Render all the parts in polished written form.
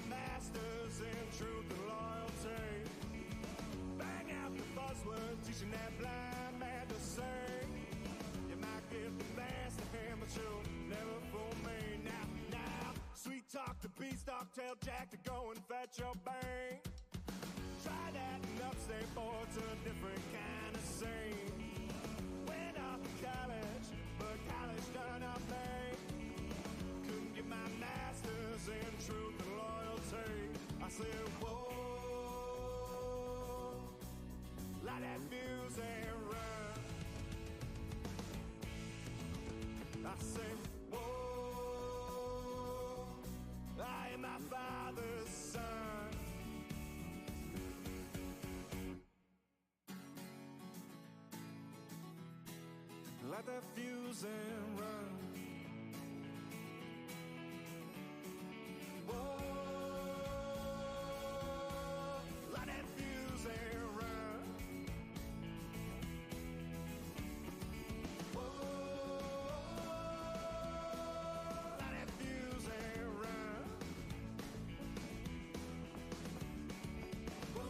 masters in truth and loyalty. Bang out the buzzword, teaching that blind man to sing. You might get the best of him, but you'll never fool me. Now, sweet talk to beanstalk, tell Jack to go and fetch your bang. Try that and upstate boy to a different kind of scene. Went off to college, but college done up me. Couldn't get my masters in truth and loyalty. I said, whoa, light that fuse and run. I said, whoa, I am my father's son. Light that fuse and run. Whoa, light that fuse and run. Whoa, light that fuse and run. Whoa,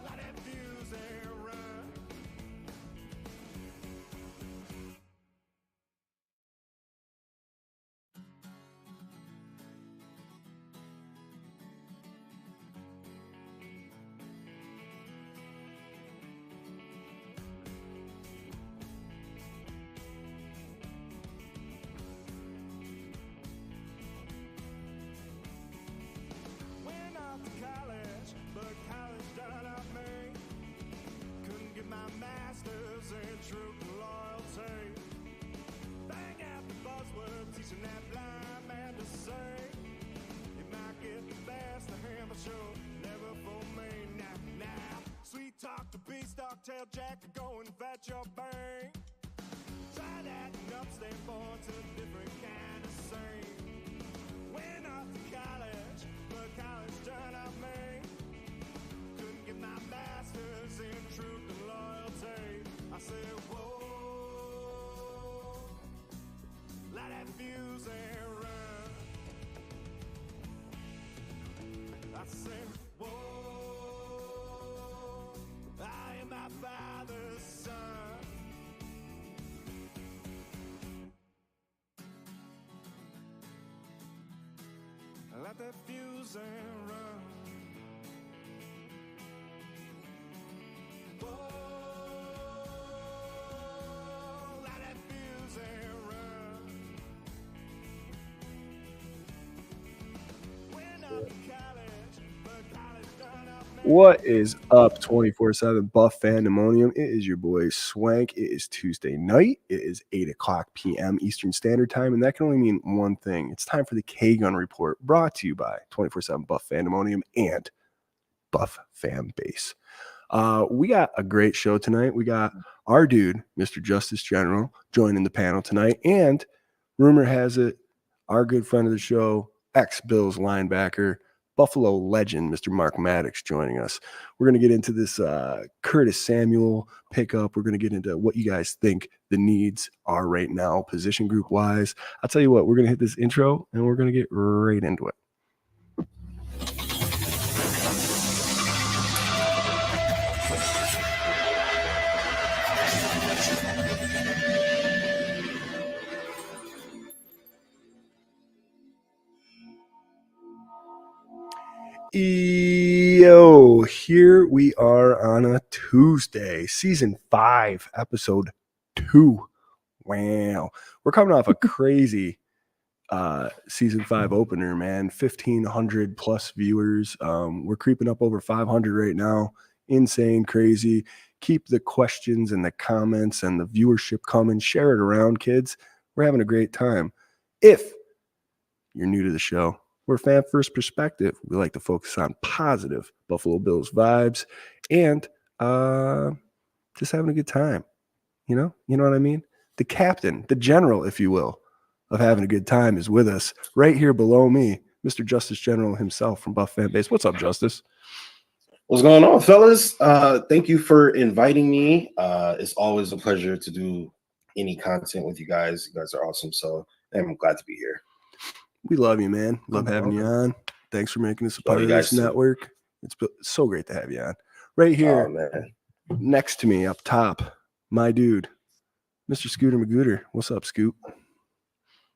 light that fuse and run. Went off to college, but college done up me. Couldn't get my masters in truth and loyalty. Bang out the buzzword, teaching that blind man to sing. You might get the best of him, but you'll never fool me. Now, sweet talk to beanstalk, tell Jack to go and fetch your bang. Try that and upstate boy to a different kind of scene. Went off to college, but college done up me. Couldn't get my masters in truth and loyalty. I said, whoa, light that fuse and run. I said, whoa, I am my father's son. Light that fuse and run. Whoa, light that fuse and run. Went up to college, but college done up me. What is up, 24/7 Buff Fandemonium? It is your boy Swank. It is Tuesday night. It is 8 o'clock p.m. Eastern Standard Time, and that can only mean one thing. It's time for the K-Gun Report, brought to you by 24/7 Buff Fandemonium and Buff FamBase. We got a great show tonight. We got our dude, Mr. Justus General, joining the panel tonight, and rumor has it, our good friend of the show, ex-Bills linebacker, Buffalo legend, Mr. Mark Maddox, joining us. We're going to get into this Curtis Samuel pickup. We're going to get into what you guys think the needs are right now, position group wise. I'll tell you what, we're going to hit this intro and we're going to get right into it. Yo, here we are on a Tuesday, season 5, episode 2. Wow, we're coming off a crazy season 5 opener, man. 1,500 plus viewers. We're creeping up over 500 right now. Insane, crazy. Keep the questions and the comments and the viewership coming. Share it around, kids. We're having a great time. If you're new to the show, we're Fan First Perspective. We like to focus on positive Buffalo Bills vibes and just having a good time. You know what I mean? The captain, the general, if you will, of having a good time is with us right here below me, Mr. Justus General himself from Buff FamBase. What's up, Justus? What's going on, fellas? Thank you for inviting me. It's always a pleasure to do any content with you guys. You guys are awesome, so I'm glad to be here. We love you, man. Love You're having you welcome. on. Thanks for making us a Love part you of this guys too. network. It's so great to have you on. Right Oh, here, man. next to me, up top, my dude, Mr. Scooter Magooter. What's up, Scoot?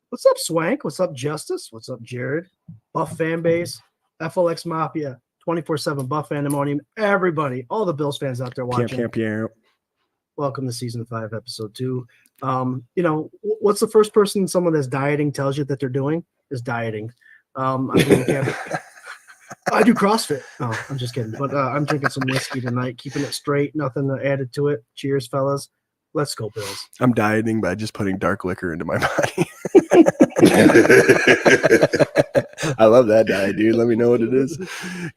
What's up, Swank? What's up, Justus? What's up, Jarrod? Buff FamBase, FLX Mafia, 24/7 Buff Pandemonium. Everybody, all the Bills fans out there watching. Camp. Welcome to season 5, episode 2. What's the first person someone that's dieting tells you that they're doing is dieting. I do CrossFit. No, I'm just kidding. But I'm drinking some whiskey tonight, keeping it straight, nothing added to it. Cheers, fellas. Let's go, Bills. I'm dieting by just putting dark liquor into my body. I love that diet, dude. Let me know what it is.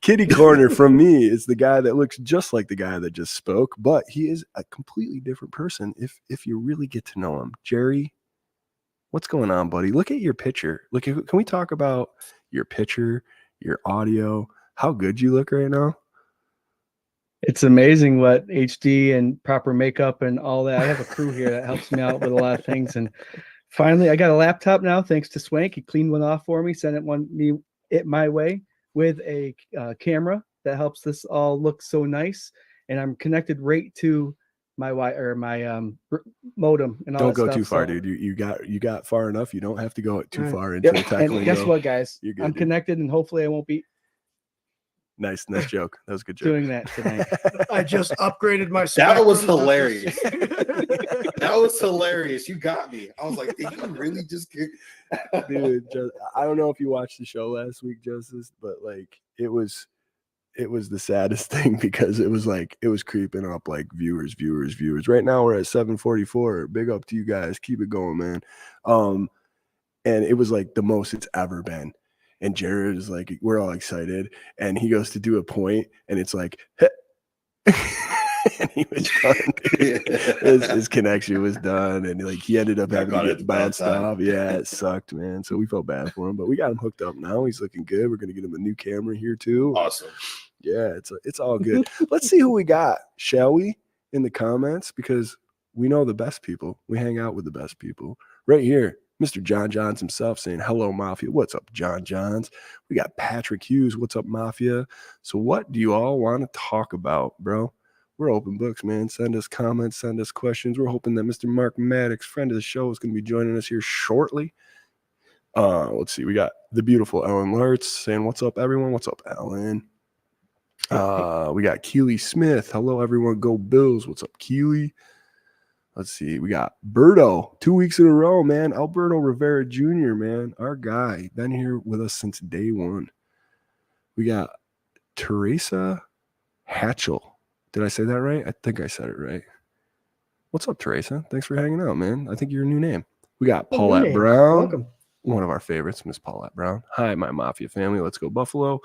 Kitty Corner from me is the guy that looks just like the guy that just spoke, but he is a completely different person if you really get to know him. Jerry, what's going on, buddy? Look at your picture. Look, can we talk about your picture, your audio, how good you look right now? It's amazing what HD and proper makeup and all that. I have a crew here that helps me out with a lot of things. And finally, I got a laptop now, thanks to Swank. He cleaned one off for me, sent it my way with a camera that helps this all look so nice. And I'm connected right to my modem and all Don't that go stuff. too far, So, dude. You got far enough. You don't have to go too All right. far into the yep. tech And lingo. guess what, guys? You're good, I'm dude. connected, and hopefully I won't be Nice joke. That was a good joke. doing that tonight. I just upgraded my That was Spectrum. hilarious. That was hilarious. You got me. I was like, did you really just get Dude, I don't know if you watched the show last week, Justice, but like it was the saddest thing because it was creeping up like viewers. Right now we're at 744. Big up to you guys. Keep it going, man. And it was like the most it's ever been. And Jarrod is like, we're all excited, and he goes to do a point, and it's like, and he was done. His connection was done, and like he ended up having to get bounced off. Yeah, it sucked, man. So we felt bad for him, but we got him hooked up now. He's looking good. We're gonna get him a new camera here too. awesome? Yeah, it's all good. Let's see who we got, shall we? In the comments, because we know the best people. We hang out with the best people. Right here, Mr. John Johns himself saying, hello, Mafia. What's up, John Johns? We got Patrick Hughes. What's up, Mafia? So what do you all want to talk about, bro? We're open books, man. Send us comments, send us questions. We're hoping that Mr. Mark Maddox, friend of the show, is going to be joining us here shortly. Let's see. We got the beautiful Ellen Lartz saying, what's up, everyone? What's up, Ellen? We got Keely Smith. Hello, everyone. Go Bills. What's up, Keely? Let's see. We got Berto 2 weeks in a row, man. Alberto Rivera Jr., man. Our guy. Been here with us since day one. We got Teresa Hatchell. Did I say that right? I think I said it right. What's up, Teresa? Thanks for hanging out, man. I think you're a new name. We got Paulette Brown. Welcome. One of our favorites, Miss Paulette Brown. Hi, my Mafia family. Let's go Buffalo.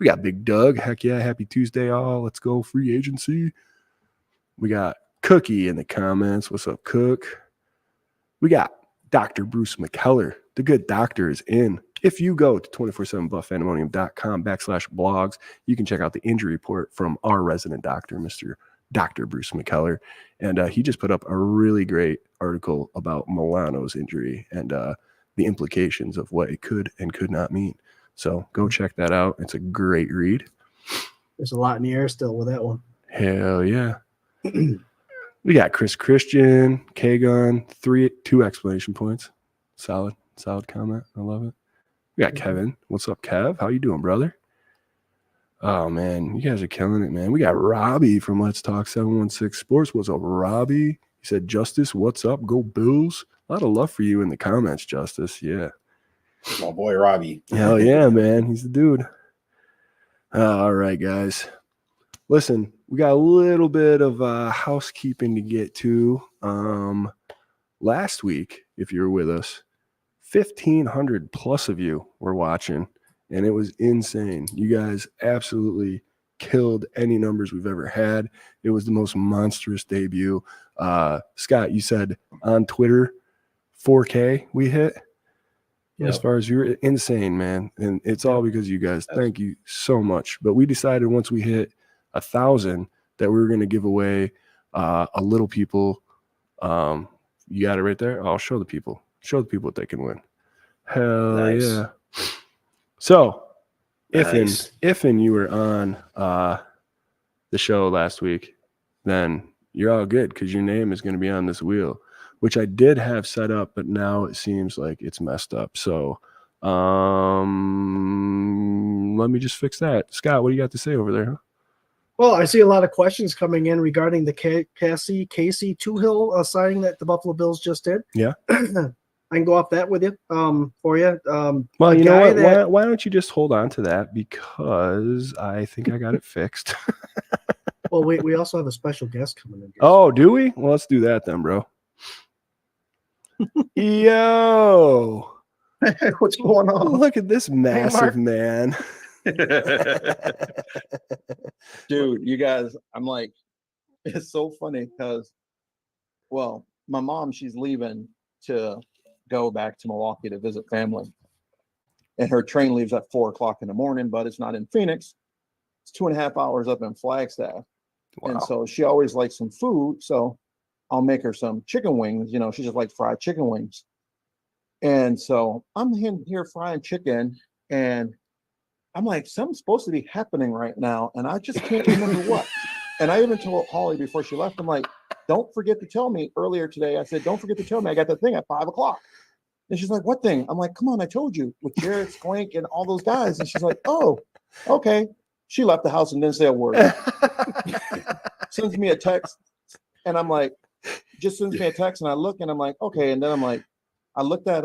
We got Big Doug. Heck yeah. Happy Tuesday, all. Let's go free agency. We got Cookie in the comments. What's up, Cook? We got Dr. Bruce McKellar. The good doctor is in. If you go to 247buffpandemonium.com/blogs, you can check out the injury report from our resident doctor, Mr. Dr. Bruce McKellar. And he just put up a really great article about Milano's injury and the implications of what it could and could not mean. So go check that out. It's a great read. There's a lot in the air still with that one. Hell yeah. We got Chris Christian, K-Gun, 2 explanation points. Solid comment. I love it. We got Kevin. What's up, Kev? How you doing, brother? Oh, man. You guys are killing it, man. We got Robbie from Let's Talk 716 Sports. What's up, Robbie? He said, Justice, what's up? Go Bills. A lot of love for you in the comments, Justice. Yeah. My boy Robbie. Hell yeah, man. He's the dude. All right, guys. Listen, we got a little bit of housekeeping to get to. Last week, if you were with us, 1,500 plus of you were watching, and it was insane. You guys absolutely killed any numbers we've ever had. It was the most monstrous debut. Scott, you said on Twitter, 4K we hit. Yeah. As far as you're insane, man. And it's all because of you guys. Thank you so much. But we decided once we hit 1,000 that we were going to give away a little people. You got it right there. I'll show the people. Show the people what they can win. Hell Nice. yeah. So, Nice. if you were on the show last week, then you're all good because your name is going to be on this wheel, which I did have set up, but now it seems like it's messed up. So, let me just fix that. Scott, what do you got to say over there? Well, I see a lot of questions coming in regarding the Casey Toohill signing that the Buffalo Bills just did. Yeah. I can go off that with you, for you. Well, you know what? That, why don't you just hold on to that because I think I got it fixed. well, we also have a special guest coming in. Oh, do we? Well, let's do that then, bro. Yo, What's going on? look at this massive man. Dude, you guys, I'm like, it's so funny because, well, my mom, she's leaving to go back to Milwaukee to visit family. And her train leaves at 4:00 in the morning, but it's not in Phoenix. It's 2.5 hours up in Flagstaff. Wow. And so she always likes some food. So I'll make her some chicken wings. You know, she just likes fried chicken wings. And so I'm here frying chicken, and I'm like, something's supposed to be happening right now, and I just can't remember what. And I even told Holly before she left, I'm like, don't forget to tell me earlier today. I said, don't forget to tell me I got that thing at 5:00. And she's like, what thing? I'm like, come on, I told you, with Jarrod, Swank, and all those guys. And she's like, oh, okay. She left the house and didn't say a word. Sends me a text, and I'm like, just sends me a text, and I look, and I'm like, okay. And then I'm like, I looked at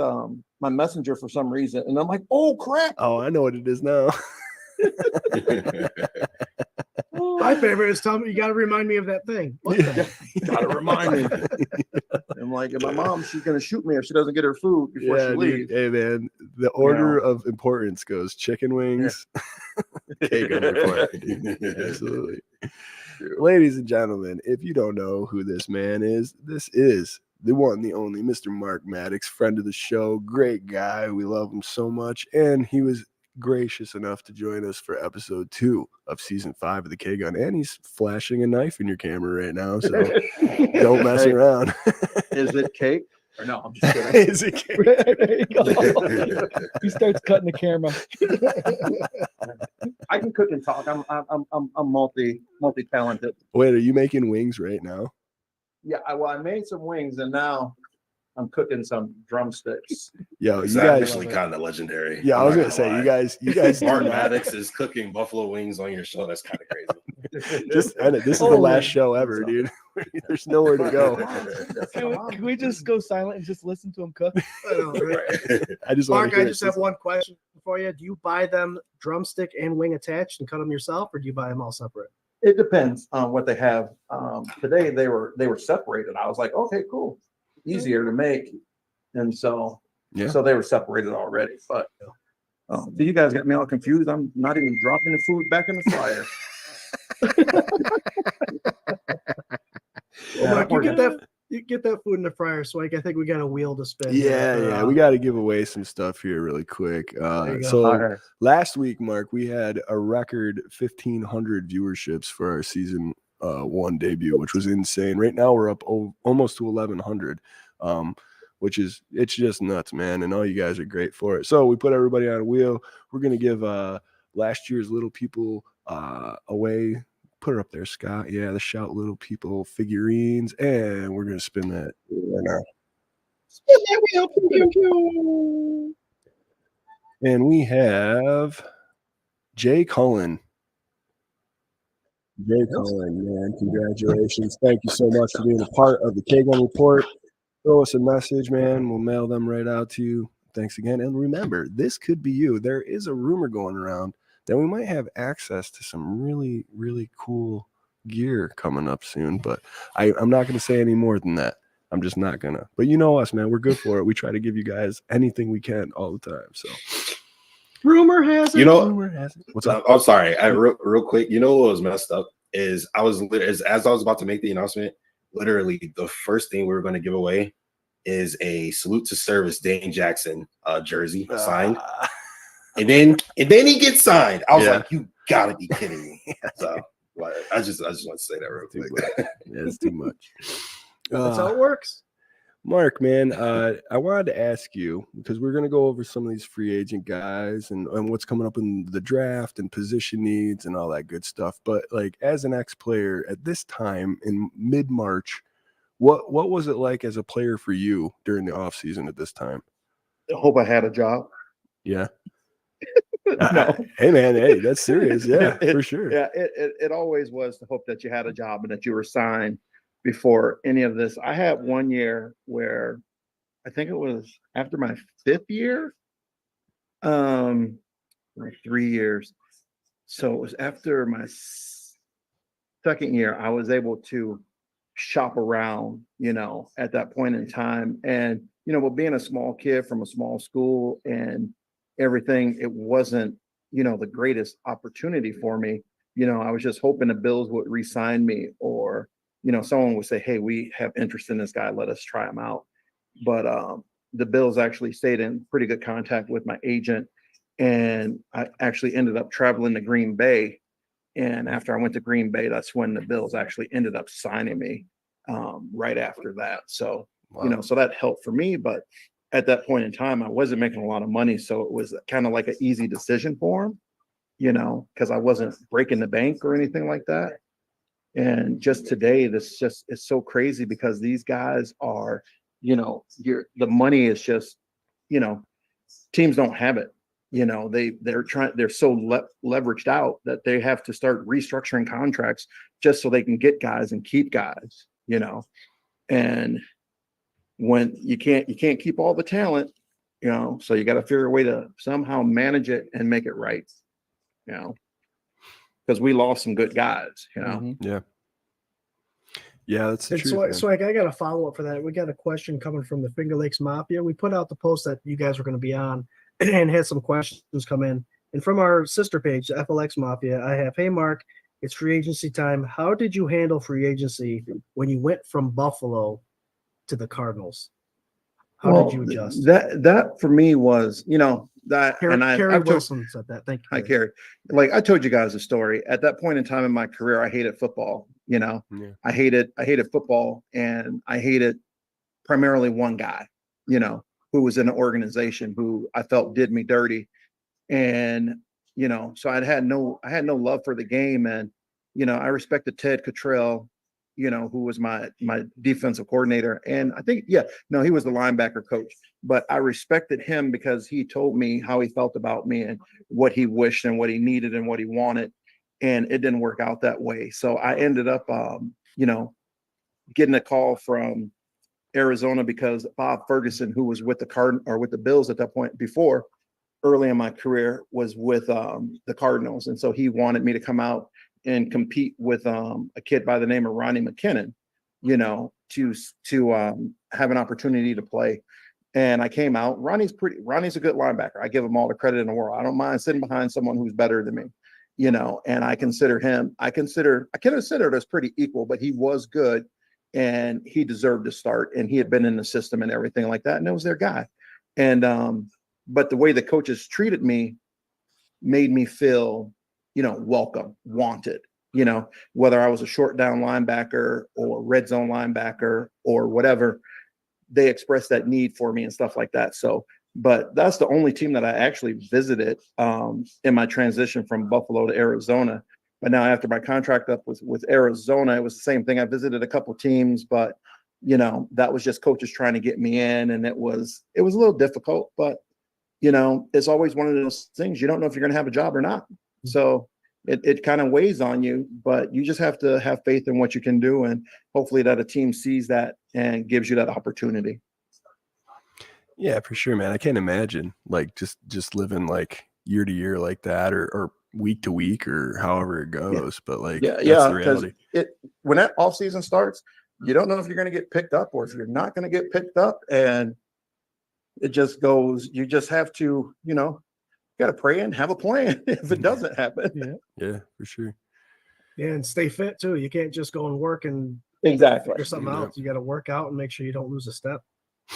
my messenger for some reason, and I'm like, oh crap. Oh, I know what it is now. My favorite is telling me you got to remind me of that thing. What the? Gotta remind me. I'm like, and my mom, she's gonna shoot me if she doesn't get her food before she leaves. Hey man, the order of importance goes chicken wings, cake on the plate. Absolutely. Ladies and gentlemen, if you don't know who this man is, this is the one, the only Mr. Mark Maddox, friend of the show, great guy. We love him so much, and he was gracious enough to join us for episode 2 of season 5 of the K-Gun, and he's flashing a knife in your camera right now, so don't mess around. Is it cake? Or no, I'm just kidding. Is it cake? There you go. He starts cutting the camera. I can cook and talk. I'm multi-talented. Wait, are you making wings right now? Yeah, I made some wings, and now I'm cooking some drumsticks. Yo, It's you guys actually kind of legendary. Yeah, I I'm was not gonna say lie. you guys Mark Maddox is cooking buffalo wings on your show. That's kind of crazy. just end it. This is the last show ever, dude. There's nowhere to go. Can we just go silent and just listen to him cook? I know, right? I just want Mark, to hear I just have one question for you. Do you buy them drumstick and wing attached and cut them yourself, or do you buy them all separate? It depends on what they have. Today they were separated. I was like, okay, cool, easier to make, and so they were separated already. But so you guys got me all confused. I'm not even dropping the food back in the fryer. Well, Mark, you get that food in the fryer, Swank. I think we got a wheel to spin. Yeah, we got to give away some stuff here really quick. So last week, Mark, we had a record 1,500 viewerships for our season 1 debut, which was insane. Right now, we're up almost to 1,100, which is it's just nuts, man. And all you guys are great for it. So we put everybody on a wheel. We're gonna give last year's Little People away. Put her up there, Scott. Yeah, the Shout Little People figurines. And we're going to spin that right now. Spin that wheel. And we have Jay Cullen. Jay Cullen, man, congratulations. Thank you so much for being a part of the K-Gun Report. Throw us a message, man. We'll mail them right out to you. Thanks again. And remember, this could be you. There is a rumor going around that we might have access to some really, really cool gear coming up soon. But I'm not going to say any more than that. I'm just not going to. But you know us, man. We're good for it. We try to give you guys anything we can all the time. So, rumor has it. Rumor has it. What's up? I'm sorry. Real quick. You know what was messed up is as I was about to make the announcement, literally the first thing we were going to give away is a salute to service Dane Jackson jersey signed. And then he gets signed. I was like, you gotta be kidding me. So I just want to say that real quick. Yeah, it's too much. That's how it works. Mark, man, I wanted to ask you, because we're going to go over some of these free agent guys and what's coming up in the draft and position needs and all that good stuff. But like, as an ex-player at this time in mid-March, what was it like as a player for you during the off season at this time? I hope I had a job. Yeah. No. Hey, man, hey, that's serious. Yeah, for sure. Yeah, it always was the hope that you had a job and that you were signed before any of this. I had 1 year where I think it was after my 5th year, or 3 years. So it was after my 2nd year, I was able to shop around, at that point in time. And, but being a small kid from a small school and everything, it wasn't, the greatest opportunity for me. I was just hoping the Bills would re-sign me, or, someone would say, hey, we have interest in this guy, let us try him out. But the Bills actually stayed in pretty good contact with my agent, and I actually ended up traveling to Green Bay. And after I went to Green Bay, that's when the Bills actually ended up signing me right after that. So, Wow. So that helped for me. But at that point in time, I wasn't making a lot of money. So it was kind of like an easy decision for him, because I wasn't breaking the bank or anything like that. And just today, it's so crazy because these guys are, the money is just, teams don't have it. They're so leveraged out that they have to start restructuring contracts just so they can get guys and keep guys, and when you can't keep all the talent, so you got to figure a way to somehow manage it and make it right, because we lost some good guys, Yeah. Yeah, that's the And truth, man. Swank, I got a follow up for that. We got a question coming from the Finger Lakes Mafia. We put out the post that you guys were going to be on and had some questions come in. And from our sister page, the FLX Mafia, I have, hey, Mark, it's free agency time. How did you handle free agency when you went from Buffalo to the Cardinals? How did you adjust? That for me was, that, Kerry Wilson said that. Thank you. Hi, Kerry. Like I told you guys a story. At that point in time in my career, I hated football. Yeah. I hated football, and I hated primarily one guy, who was in an organization who I felt did me dirty. And, so I had no love for the game. And, I respected Ted Cottrell, who was my defensive coordinator. And I think, he was the linebacker coach, but I respected him because he told me how he felt about me and what he wished and what he needed and what he wanted. And it didn't work out that way. So I ended up, getting a call from Arizona because Bob Ferguson, who was with the Bills at that point before, early in my career, was with the Cardinals. And so he wanted me to come out and compete with a kid by the name of Ronnie McKinnon, to have an opportunity to play. And I came out. Ronnie's a good linebacker. I give him all the credit in the world. I don't mind sitting behind someone who's better than me, and I consider I consider it as pretty equal, but he was good and he deserved to start, and he had been in the system and everything like that. And it was their guy. And, but the way the coaches treated me made me feel, welcome, wanted, whether I was a short down linebacker or red zone linebacker or whatever, they expressed that need for me and stuff like that. So, but that's the only team that I actually visited in my transition from Buffalo to Arizona. But now after my contract up with Arizona, it was the same thing. I visited a couple teams, but that was just coaches trying to get me in, and it was a little difficult, but it's always one of those things. You don't know if you're going to have a job or not. So it kind of weighs on you, but you just have to have faith in what you can do. And hopefully that a team sees that and gives you that opportunity. Yeah, for sure, man. I can't imagine like just living like year to year like that, or week to week, or however it goes. But like, that's the reality. When that off season starts, you don't know if you're going to get picked up or if you're not going to get picked up, and it just goes. You just have to, got to pray and have a plan if it doesn't happen. Yeah, for sure. Yeah, and stay fit too. You can't just go and work and Exactly. figure something out. You got to work out and make sure you don't lose a step.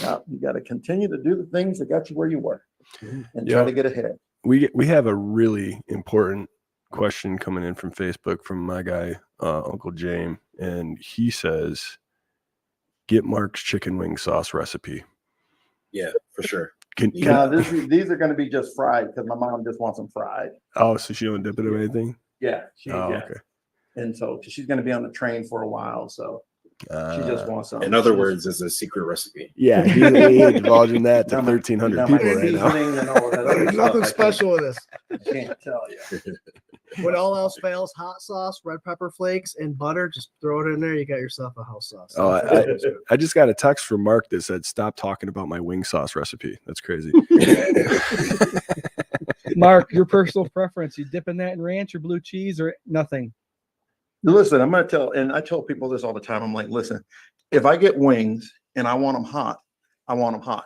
Yeah, you got to continue to do the things that got you where you were and try to get ahead. We have a really important question coming in from Facebook from my guy, Uncle James, and he says, get Mark's chicken wing sauce recipe. Yeah, for sure. No, these are going to be just fried because my mom just wants them fried. Oh, so she don't dip it or anything? Yeah. Okay. And so she's going to be on the train for a while, so she just wants some. In other words, it's a secret recipe. Yeah, he ain't divulging that to 1,300 people right now. And all that There's nothing special with this. I can't tell you. When all else fails, hot sauce, red pepper flakes, and butter, just throw it in there. You got yourself a house sauce. Oh, I just got a text from Mark that said, "Stop talking about my wing sauce recipe." That's crazy. Mark, your personal preference, you dipping that in ranch or blue cheese or nothing? Listen, I'm going to tell, and I tell people this all the time. I'm like, listen, if I get wings and I want them hot, I want them hot.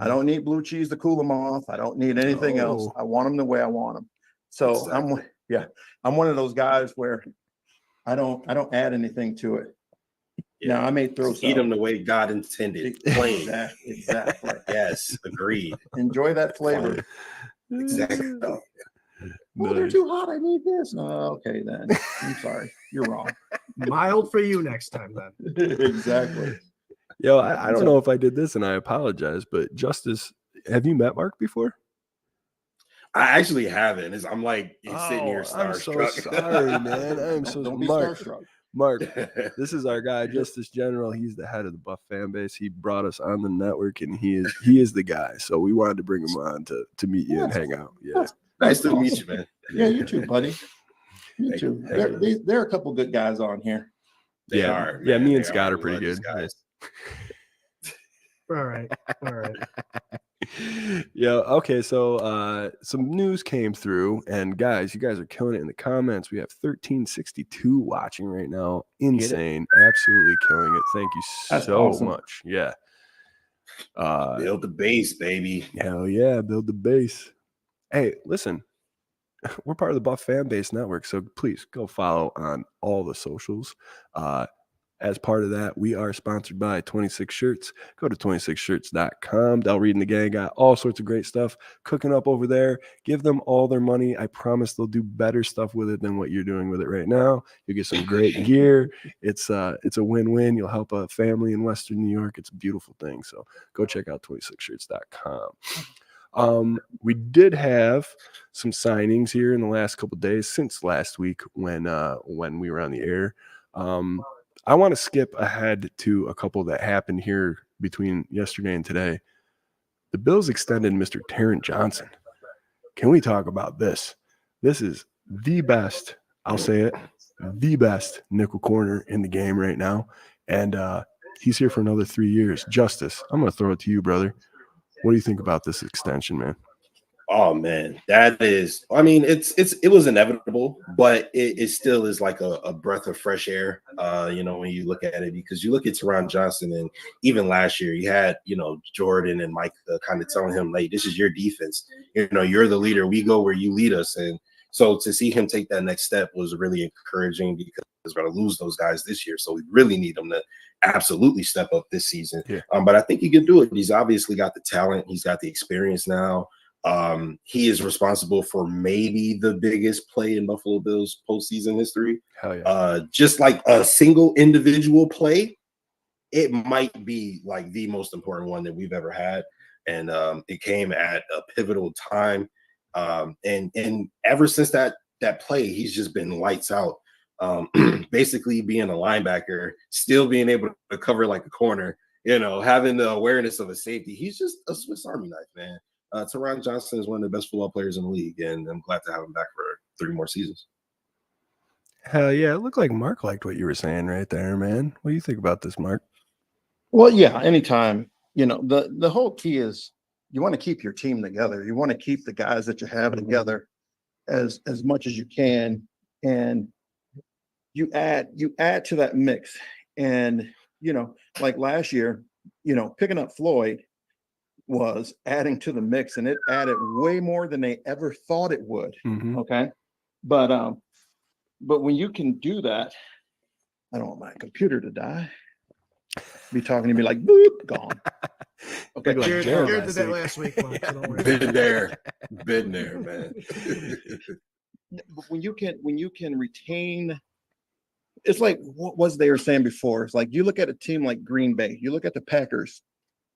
I don't need blue cheese to cool them off. I don't need anything else. I want them the way I want them. So Exactly. I'm one of those guys where I don't add anything to it. Yeah. Now I may throw Eat them the way God intended. Plain. Exactly. Yes, agreed. Enjoy that flavor. Exactly. Oh, they're too hot. I need this. Oh, okay, then. I'm sorry. You're wrong. Mild for you next time, then. Exactly. Yo, I don't know if I did this, and I apologize, but Justus, have you met Mark before? I actually haven't. I'm like sitting here I'm so starstruck. sorry, man. I am so Don't be Mark. starstruck. Mark, this is our guy, Justus General. He's the head of the Buff fan base. He brought us on the network, and he is the guy. So we wanted to bring him on to meet you and hang out. Yeah. Nice to meet you, man. Yeah, you too, buddy. You too. There are a couple good guys on here. They are. Yeah, man. me and They Scott are We pretty love these good. guys. All right. Yeah. Okay. So some news came through, and guys, you guys are killing it in the comments. We have 1362 watching right now. Insane. Absolutely killing it. Thank you That's so awesome. much. Yeah. Build the base, baby. Hell yeah, build the base. Hey, listen, we're part of the Buff Fan Base Network, so please go follow on all the socials. As part of that, we are sponsored by 26 Shirts. Go to 26shirts.com. Del Reed and the gang got all sorts of great stuff cooking up over there. Give them all their money. I promise they'll do better stuff with it than what you're doing with it right now. You'll get some great gear. It's a win-win. You'll help a family in Western New York. It's a beautiful thing. So go check out 26shirts.com. We did have some signings here in the last couple of days since last week when we were on the air. I want to skip ahead to a couple that happened here between yesterday and today. The Bills extended Mr. Terrence Johnson. Can we talk about this? This is the best, I'll say it, the best nickel corner in the game right now. And he's here for another 3 years. Justus, I'm going to throw it to you, brother. What do you think about this extension, man? Oh man, that is. I mean, it was inevitable, but it still is like a breath of fresh air. When you look at it, because you look at Teron Johnson, and even last year, you had Jordan and Mike kind of telling him, like, this is your defense. You're the leader. We go where you lead us, and so to see him take that next step was really encouraging because we're going to lose those guys this year, so we really need them to absolutely step up this season. Yeah. But I think he can do it. He's obviously got the talent. He's got the experience now. He is responsible for maybe the biggest play in Buffalo Bills postseason history. Hell yeah. Just like a single individual play, it might be like the most important one that we've ever had. And it came at a pivotal time. And ever since that play, he's just been lights out. Basically being a linebacker, still being able to cover like a corner, having the awareness of a safety. He's just a Swiss Army knife, man. Teron Johnson is one of the best football players in the league, and I'm glad to have him back for 3 more seasons. Hell yeah. It looked like Mark liked what you were saying right there, man. What do you think about this, Mark? Well, yeah, anytime, the whole key is you want to keep your team together. You want to keep the guys that you have together as much as you can. And you add to that mix. And, like last year, picking up Floyd was adding to the mix, and it added way more than they ever thought it would. Mm-hmm. Okay. But when you can do that, I don't want my computer to die. Be talking to me like boop, gone. Okay. Like Jarrod did that last week. Mark, so don't worry. Been there, man. But when you can retain it's like what was they were saying before. It's like you look at a team like Green Bay, you look at the Packers.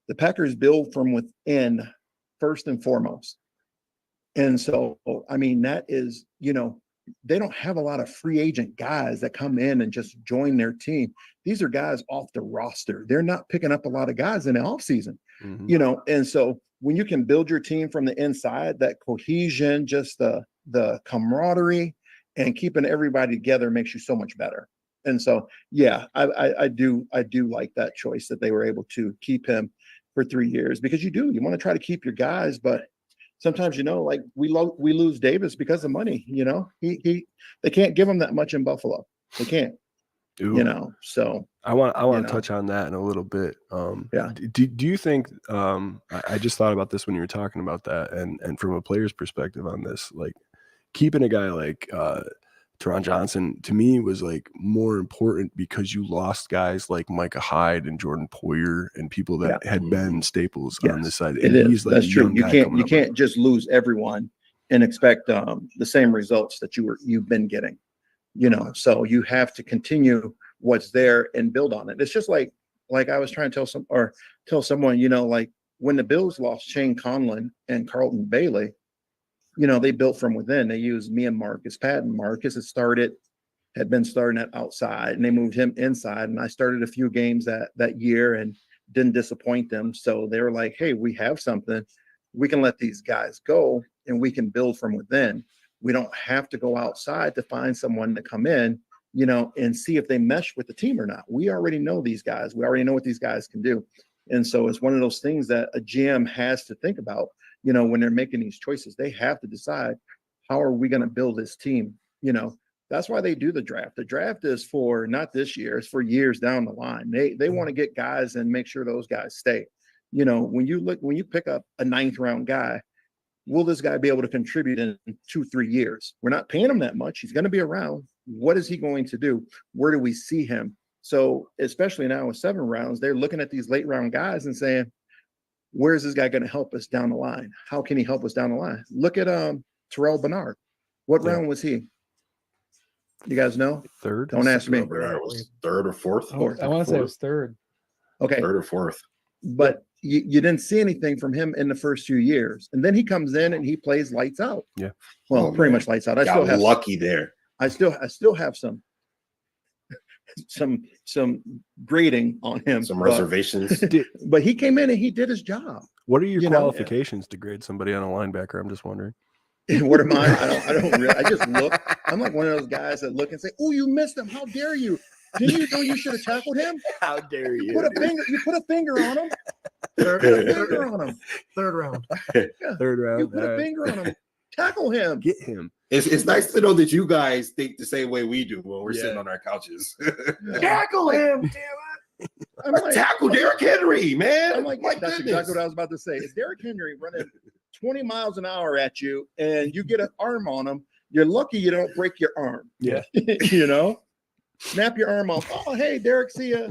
The Packers build from within first and foremost. And so, I mean, that is, they don't have a lot of free agent guys that come in and just join their team. These are guys off the roster. They're not picking up a lot of guys in the offseason, and so when you can build your team from the inside, that cohesion, just the camaraderie and keeping everybody together makes you so much better. And so, yeah, I do like that choice that they were able to keep him for 3 years, because you want to try to keep your guys, but sometimes, like we lose Davis because of money, they can't give him that much in Buffalo. They can't, so I want to touch on that in a little bit. Yeah. Do you think, I just thought about this when you were talking about that, and from a player's perspective on this, like keeping a guy like Teron Johnson to me was like more important because you lost guys like Micah Hyde and Jordan Poyer and people that had been staples on this side. It and is. That's true. You can't just lose everyone and expect the same results that you've been getting. So you have to continue what's there and build on it. It's just like I was trying to tell someone, like when the Bills lost Shane Conlon and Carlton Bailey, they built from within. They used me and Marcus Patton. Marcus had been starting at outside, and they moved him inside. And I started a few games that year and didn't disappoint them. So they were like, hey, we have something. We can let these guys go and we can build from within. We don't have to go outside to find someone to come in, and see if they mesh with the team or not. We already know these guys. We already know what these guys can do. And so it's one of those things that a GM has to think about, when they're making these choices. They have to decide, how are we going to build this team? That's why they do the draft. The draft is for not this year, it's for years down the line. They want to get guys and make sure those guys stay. When you pick up a 9th round guy, will this guy be able to contribute in 2-3 years? We're not paying him that much. He's going to be around. What is he going to do? Where do we see him? So especially now with 7 rounds, they're looking at these late round guys and saying, where is this guy going to help us down the line? How can he help us down the line? Look at Terrell Bernard. What round was he? You guys know? 3rd. Don't ask me. Bernard was 3rd or 4th. I want to say it was 3rd. Okay. 3rd or 4th. But you didn't see anything from him in the first few years. And then he comes in and he plays lights out. Yeah. Well, pretty much lights out. I Got still have lucky there. I still have some grading on him. Some reservations. But he came in and he did his job. What are your qualifications to grade somebody on a linebacker? I'm just wondering. What are mine? I don't really. I just look. I'm like one of those guys that look and say, "Oh, you missed him! How dare you? Didn't you know you should have tackled him? How dare you? You put a finger on him. Third round. Yeah. 3rd round. You put a finger on him. Tackle him. Get him. It's nice to know that you guys think the same way we do when we're sitting on our couches. Tackle him. Damn it. I'm like, tackle Derrick Henry, man. I'm like, that's exactly what I was about to say. If Derrick Henry running 20 miles an hour at you and you get an arm on him, you're lucky you don't break your arm. Yeah. Snap your arm off. Oh, hey, Derrick, see ya.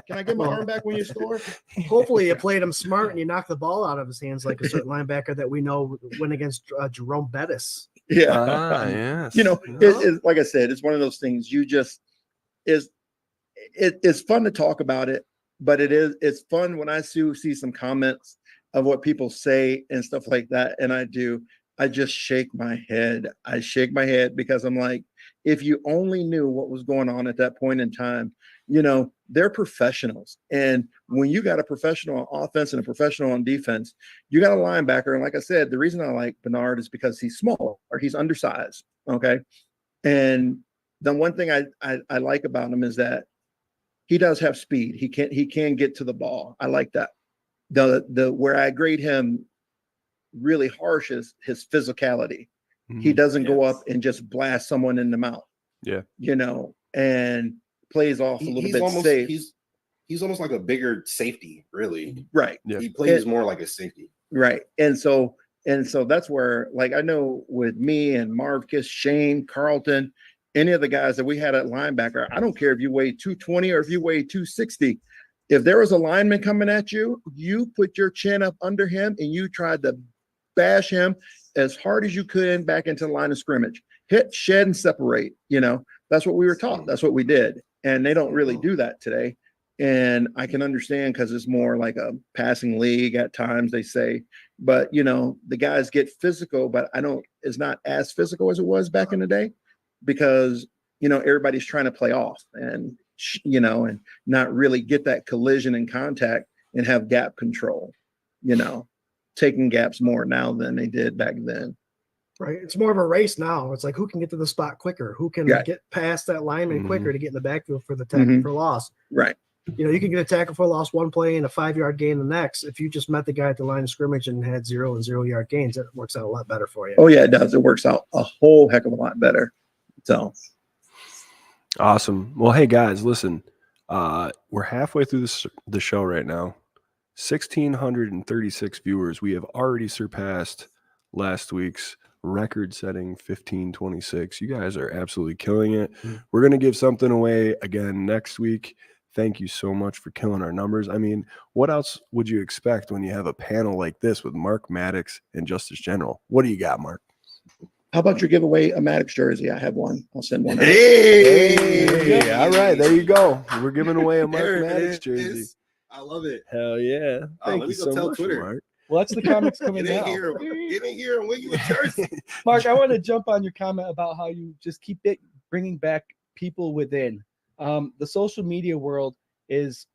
Can I get my arm back when you score? Hopefully you played him smart and you knocked the ball out of his hands like a certain linebacker that we know went against Jerome Bettis. Yeah. Yes. It's like I said, it's one of those things it's fun to talk about it, but it's fun when I see some comments of what people say and stuff like that. And I just shake my head. I shake my head because I'm like, if you only knew what was going on at that point in time, they're professionals. And when you got a professional on offense and a professional on defense, you got a linebacker. And like I said, the reason I like Bernard is because he's small or he's undersized. Okay. And the one thing I like about him is that he does have speed. He can get to the ball. I like that. The where I grade him really harsh is his physicality. Mm-hmm. He doesn't go up and just blast someone in the mouth. Yeah. And plays off a little bit safe. He's almost like a bigger safety, really. Right. Yeah. He plays more like a safety. Right. And so that's where, like, I know with me and Marcus, Shane, Carlton, any of the guys that we had at linebacker, I don't care if you weigh 220 or if you weigh 260. If there was a lineman coming at you, you put your chin up under him and you tried to bash him as hard as you could back into the line of scrimmage. Hit, shed, and separate. That's what we were taught. That's what we did. And they don't really do that today. And I can understand because it's more like a passing league at times, they say. But, the guys get physical, but it's not as physical as it was back in the day because, everybody's trying to play off and, and not really get that collision and contact and have gap control, taking gaps more now than they did back then. Right. It's more of a race now. It's like who can get to the spot quicker, who can get past that lineman quicker to get in the backfield for the tackle for loss. Right. You can get a tackle for loss one play and a 5-yard gain the next. If you just met the guy at the line of scrimmage and had 0 and 0-yard gains, it works out a lot better for you. Oh yeah, it does. It works out a whole heck of a lot better. So awesome. Well, hey guys, listen, we're halfway through the show right now. 1,636 viewers. We have already surpassed last week's record-setting 1526. You guys are absolutely killing it. We're going to give something away again next week. Thank you so much for killing our numbers. I mean, what else would you expect when you have a panel like this with Mark, Maddox, and Justus General? What do you got, Mark? How about you give away a Maddox jersey? I have one. I'll send one. Hey, all right, there you go. We're giving away a Mark Maddox jersey. I love it. Hell yeah. Thank you so much, Twitter. Mark. Well, that's the comics coming Get in out. here and win you a jersey. Mark, I want to jump on your comment about how you just keep bringing back people within. The social media world is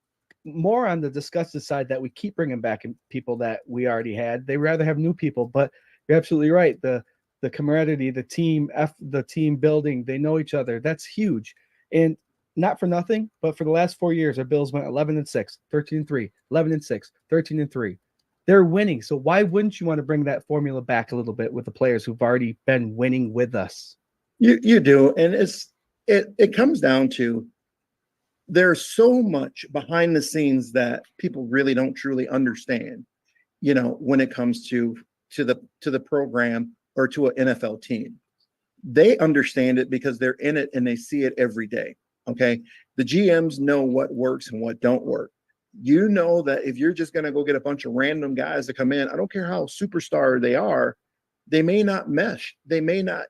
more on the disgusted side that we keep bringing back people that we already had. They rather have new people, but you're absolutely right. The camaraderie, the team building, they know each other. That's huge. And not for nothing, but for the last 4 years, our Bills went 11-6, 13-3, 11-6, 13-3. They're winning. So why wouldn't you want to bring that formula back a little bit with the players who've already been winning with us? You do. And it comes down to there's so much behind the scenes that people really don't truly understand, when it comes to the program or to an NFL team. They understand it because they're in it and they see it every day. Okay. The GMs know what works and what don't work. You know that if you're just going to go get a bunch of random guys to come in, I don't care how superstar they are, they may not mesh. They may not,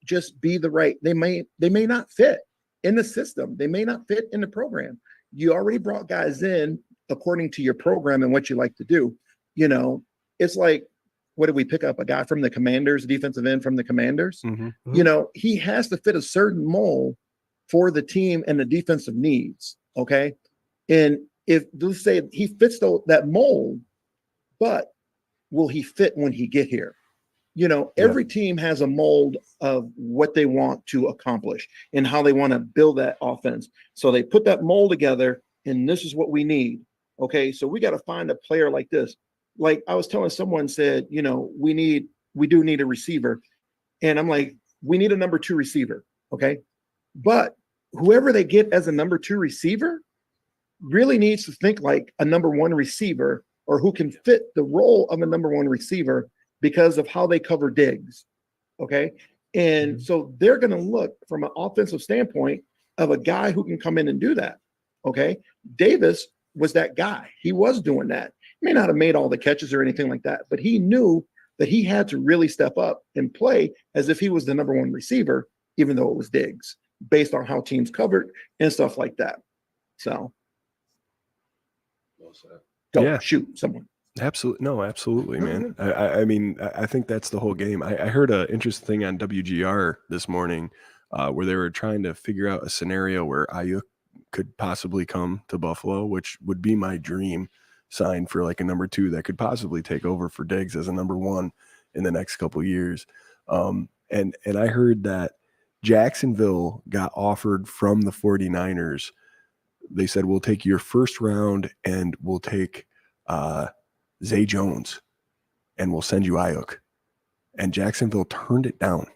just be the right. They may not fit in the system. They may not fit in the program. You already brought guys in according to your program and what you like to do. It's like, what did we pick up? A guy from the Commanders, defensive end from the Commanders. He has to fit a certain mold for the team and the defensive needs. Okay. And if let's say he fits that mold, but will he fit when he get here? Every team has a mold of what they want to accomplish and how they want to build that offense. So they put that mold together and this is what we need. Okay. So we got to find a player like this. Like I was telling someone said, we do need a receiver. And I'm like, we need a number 2 receiver. Okay. But whoever they get as a number 2 receiver really needs to think like a number 1 receiver or who can fit the role of a number 1 receiver because of how they cover digs. Okay. And so they're going to look from an offensive standpoint of a guy who can come in and do that. Okay. Davis was that guy. He was doing that. He may not have made all the catches or anything like that, but he knew that he had to really step up and play as if he was the number 1 receiver, even though it was Diggs, based on how teams covered and stuff like that. So shoot someone. Absolutely. No, absolutely, man. I mean, I think that's the whole game. I heard an interesting thing on WGR this morning where they were trying to figure out a scenario where Ayuk could possibly come to Buffalo, which would be my dream sign for like a number 2 that could possibly take over for Diggs as a number 1 in the next couple of years. And I heard that Jacksonville got offered from the 49ers. They said, we'll take your first round and we'll take Zay Jones and we'll send you Ayuk. And Jacksonville turned it down.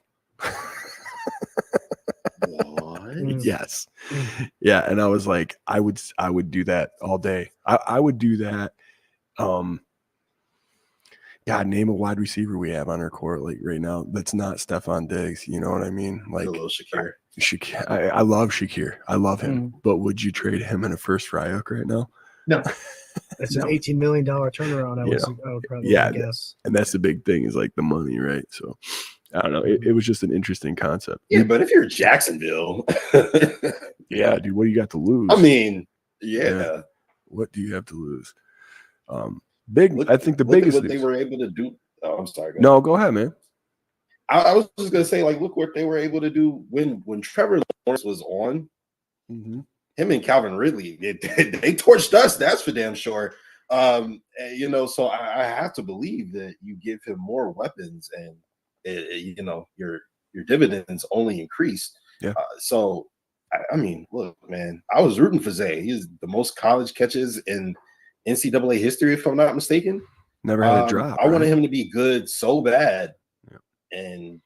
What? Yes. Yeah. And I was like, I would do that all day. I would do that. God, name a wide receiver we have on our court like right now that's not Stephon Diggs. You know what I mean? Like a little Shakir. I love Shakir. I love him. But would you trade him in a first for Ayuk right now? No. It's an $18 million turnaround. I would probably guess. And that's the big thing is like the money, right? So I don't know. It was just an interesting concept. Yeah, but if you're Jacksonville, yeah, dude, what do you got to lose? I mean, yeah. What do you have to lose? I think the Look at biggest what they were able to do. Oh, I'm sorry. Go ahead, man. I was just gonna say, like, look what they were able to do when Trevor Lawrence was on. Mm-hmm. Him and Calvin Ridley, they torched us. That's for damn sure. So I have to believe that you give him more weapons, and your dividends only increase. Yeah. I mean, look, man, I was rooting for Zay. He's the most college catches in NCAA history, if I'm not mistaken. Never had a drop. I wanted him to be good so bad, and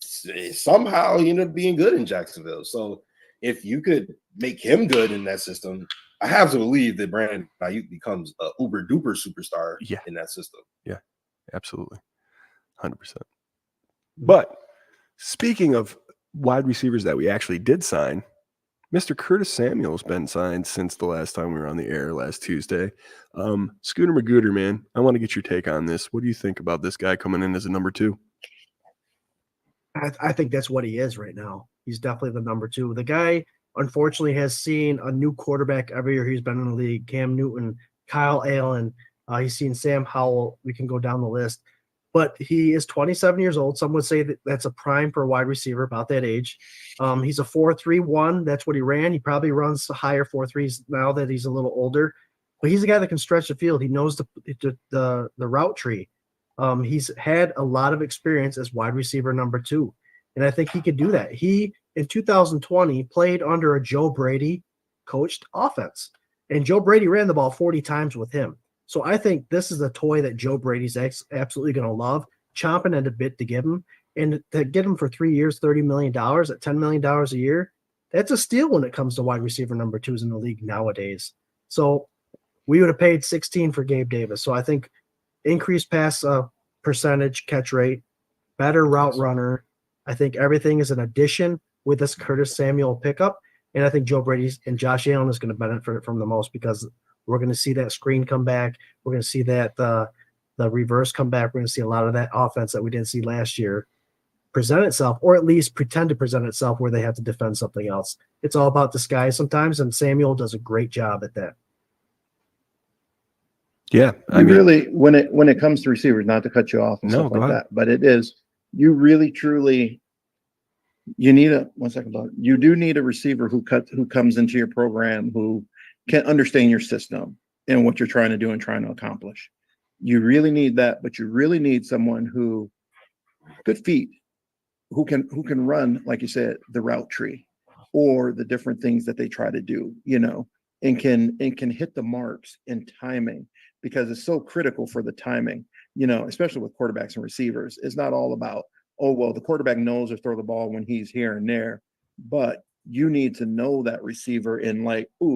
somehow he ended up being good in Jacksonville. So if you could make him good in that system, I have to believe that Brandon Ayuk becomes a uber duper superstar in that system. Yeah, absolutely. 100%. But speaking of wide receivers that we actually did sign, Mr. Curtis Samuel's been signed since the last time we were on the air last Tuesday. Scooter Magooter, man, I want to get your take on this. What do you think about this guy coming in as a number 2? I think that's what he is right now. He's definitely the number 2. The guy, unfortunately, has seen a new quarterback every year he's been in the league. Cam Newton, Kyle Allen. He's seen Sam Howell. We can go down the list. But he is 27 years old. Some would say that that's a prime for a wide receiver, about that age. He's a 4.31. That's what he ran. He probably runs higher 4.3s now that he's a little older. But he's a guy that can stretch the field. He knows the route tree. He's had a lot of experience as wide receiver number 2. And I think he could do that. He, in 2020, played under a Joe Brady coached offense. And Joe Brady ran the ball 40 times with him. So I think this is a toy that Joe Brady's absolutely going to love, chomping at a bit to give him. And to get him for 3 years, $30 million at $10 million a year, that's a steal when it comes to wide receiver number 2s in the league nowadays. So we would have paid 16 for Gabe Davis. So I think increased pass percentage, catch rate, better route runner. I think everything is an addition with this Curtis Samuel pickup. And I think Joe Brady and Josh Allen is going to benefit from the most, because we're going to see that screen come back. We're going to see that the reverse come back. We're going to see a lot of that offense that we didn't see last year present itself, or at least pretend to present itself where they have to defend something else. It's all about disguise sometimes, and Samuel does a great job at that. Yeah, really, when it comes to receivers, not to cut you off and stuff like that, but it is, you really truly, you need you do need a receiver who comes into your program who can understand your system and what you're trying to do and trying to accomplish. You really need that, but you really need someone who good feet, who can run, like you said, the route tree or the different things that they try to do, and can hit the marks in timing, because it's so critical for the timing, especially with quarterbacks and receivers. It's not all about, the quarterback knows to throw the ball when he's here and there, but you need to know that receiver in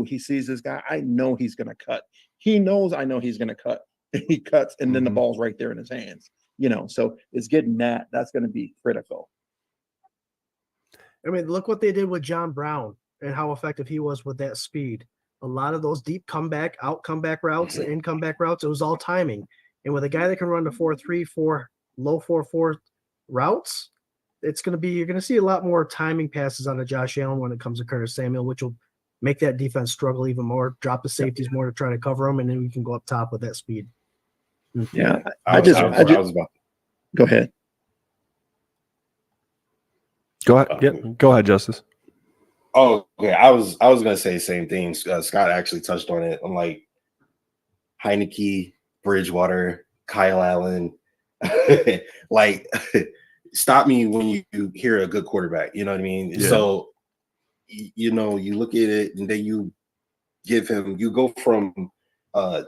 he sees this guy. I know he's going to cut. He knows I know he's going to cut. He cuts, and then the ball's right there in his hands. So it's getting that. That's going to be critical. I mean, look what they did with John Brown and how effective he was with that speed. A lot of those deep comeback routes, the in comeback routes, it was all timing. And with a guy that can run the 4.3, 4, low 4.4 routes, you're going to see a lot more timing passes on a Josh Allen when it comes to Curtis Samuel, which will make that defense struggle even more, drop the safeties more to try to cover them, and then we can go up top with that speed. Yeah. I was about. Go ahead. Go ahead. Yeah, go ahead, Justus. Oh, okay. I was going to say the same thing. Scott actually touched on it. I'm like, Heineke, Bridgewater, Kyle Allen, like, stop me when you hear a good quarterback. You know what I mean? Yeah. So, you look at it, and then you go from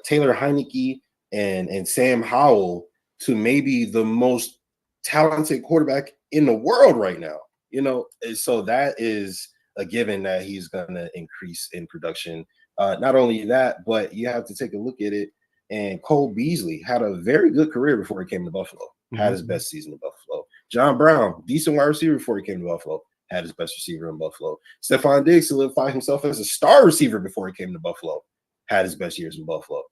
Taylor Heineke and Sam Howell to maybe the most talented quarterback in the world right now. And so that is a given that he's going to increase in production. Not only that, but you have to take a look at it. And Cole Beasley had a very good career before he came to Buffalo. Had his best season in Buffalo. John Brown, decent wide receiver before he came to Buffalo. Had his best receiver in Buffalo. Stephon Diggs solidified himself as a star receiver before he came to Buffalo. Had his best years in Buffalo.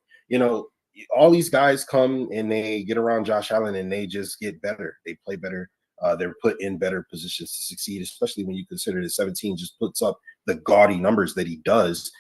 All these guys come and they get around Josh Allen and they just get better. They play better. they're put in better positions to succeed, especially when you consider that 17 just puts up the gaudy numbers that he does.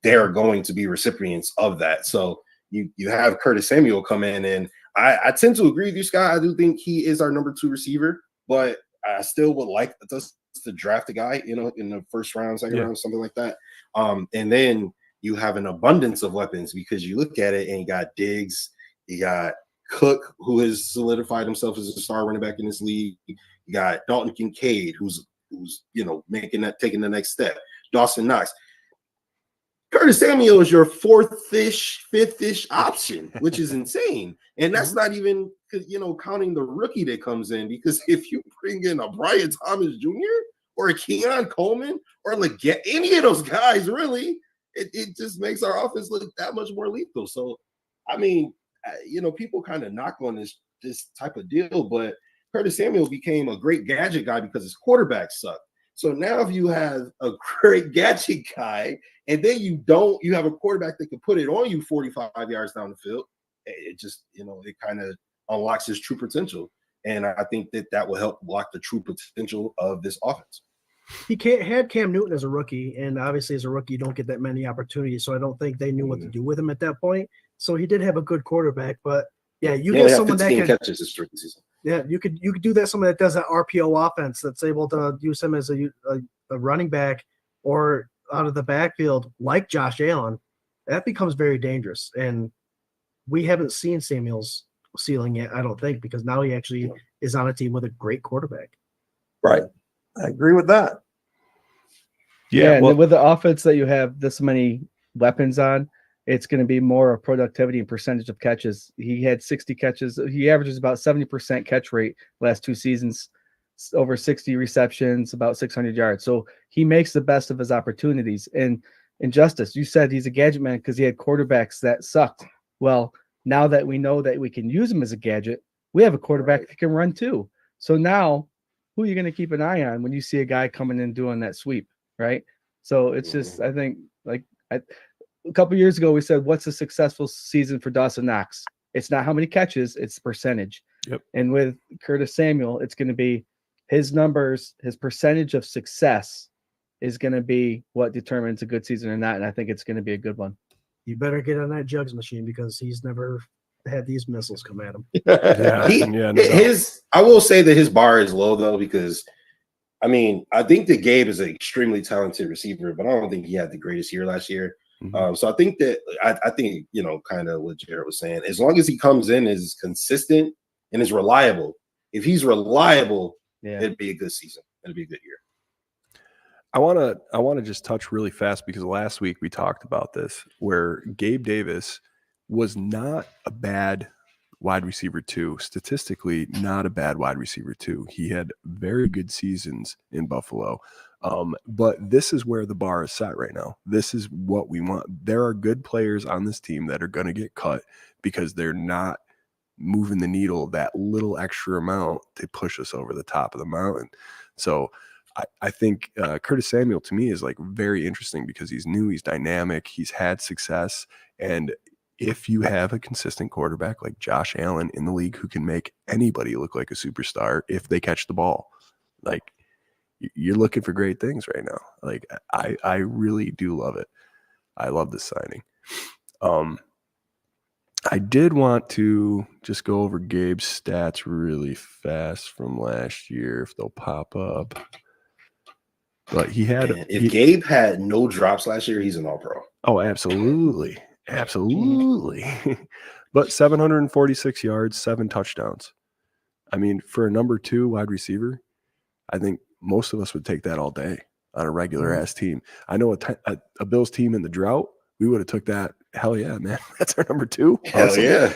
They're going to be recipients of that. So you have Curtis Samuel come in, and I tend to agree with you, Scott. I do think he is our number 2 receiver, but I still would like us to draft a guy, in the first round, second round, something like that. And then you have an abundance of weapons, because you look at it and you got Diggs, you got Cook, who has solidified himself as a star running back in this league. You got Dalton Kincaid, who's taking the next step. Dawson Knox. Curtis Samuel is your 4th-ish, 5th-ish option, which is insane. And that's not even, counting the rookie that comes in, because if you bring in a Brian Thomas Jr. or a Keon Coleman or any of those guys, really, it just makes our offense look that much more lethal. So, I mean, people kind of knock on this type of deal, but Curtis Samuel became a great gadget guy because his quarterback sucked. So now if you have a great gadget guy, and then you have a quarterback that can put it on you 45 yards down the field, it just, it kind of unlocks his true potential. And I think that will help block the true potential of this offense. He had Cam Newton as a rookie, and obviously as a rookie, you don't get that many opportunities. So I don't think they knew what to do with him at that point. So he did have a good quarterback, but you get someone that can catches this rookie season. Yeah, you could do that. Someone that does that RPO offense that's able to use him as a running back or out of the backfield, like Josh Allen. That becomes very dangerous, and we haven't seen Samuel's ceiling yet, I don't think, because now he actually is on a team with a great quarterback. Right, I agree with that. Yeah, and with the offense that you have this many weapons on, it's going to be more of productivity and percentage of catches. He had 60 catches. He averages about 70% catch rate last 2 seasons, over 60 receptions, about 600 yards. So he makes the best of his opportunities. And Justus, you said he's a gadget man because he had quarterbacks that sucked. Well, now that we know that we can use him as a gadget, we have a quarterback that can run too. So now who are you going to keep an eye on when you see a guy coming in doing that sweep, right? So it's just, I think, a couple of years ago, we said, what's a successful season for Dawson Knox? It's not how many catches, it's percentage. Yep. And with Curtis Samuel, it's going to be his numbers, his percentage of success is going to be what determines a good season or not. And I think it's going to be a good one. You better get on that jugs machine because he's never had these missiles come at him. I will say that his bar is low, though, because I mean, I think that Gabe is an extremely talented receiver, but I don't think he had the greatest year last year. So I think that I think, kind of what Jarrod was saying, as long as he comes in is consistent and is reliable. If he's reliable, it'd be a good season. It'd be a good year. I want to just touch really fast because last week we talked about this, where Gabe Davis was not a bad wide receiver 2, statistically not a bad wide receiver 2. He had very good seasons in Buffalo. But this is where the bar is set right now. This is what we want. There are good players on this team that are going to get cut because they're not moving the needle that little extra amount to push us over the top of the mountain. So I think Curtis Samuel to me is very interesting because he's new, he's dynamic, he's had success. And if you have a consistent quarterback like Josh Allen in the league who can make anybody look like a superstar if they catch the ball, you're looking for great things right now. I really do love it. I love this signing. I did want to just go over Gabe's stats really fast from last year if they'll pop up. But Gabe had no drops last year, he's an all-pro. Oh, absolutely. Absolutely. But 746 yards, 7 touchdowns. I mean, for a number 2 wide receiver, I think most of us would take that all day on a regular ass team. I know a Bills team in the drought, we would have took that. Hell yeah, man. That's our number 2. Hell awesome. Yeah.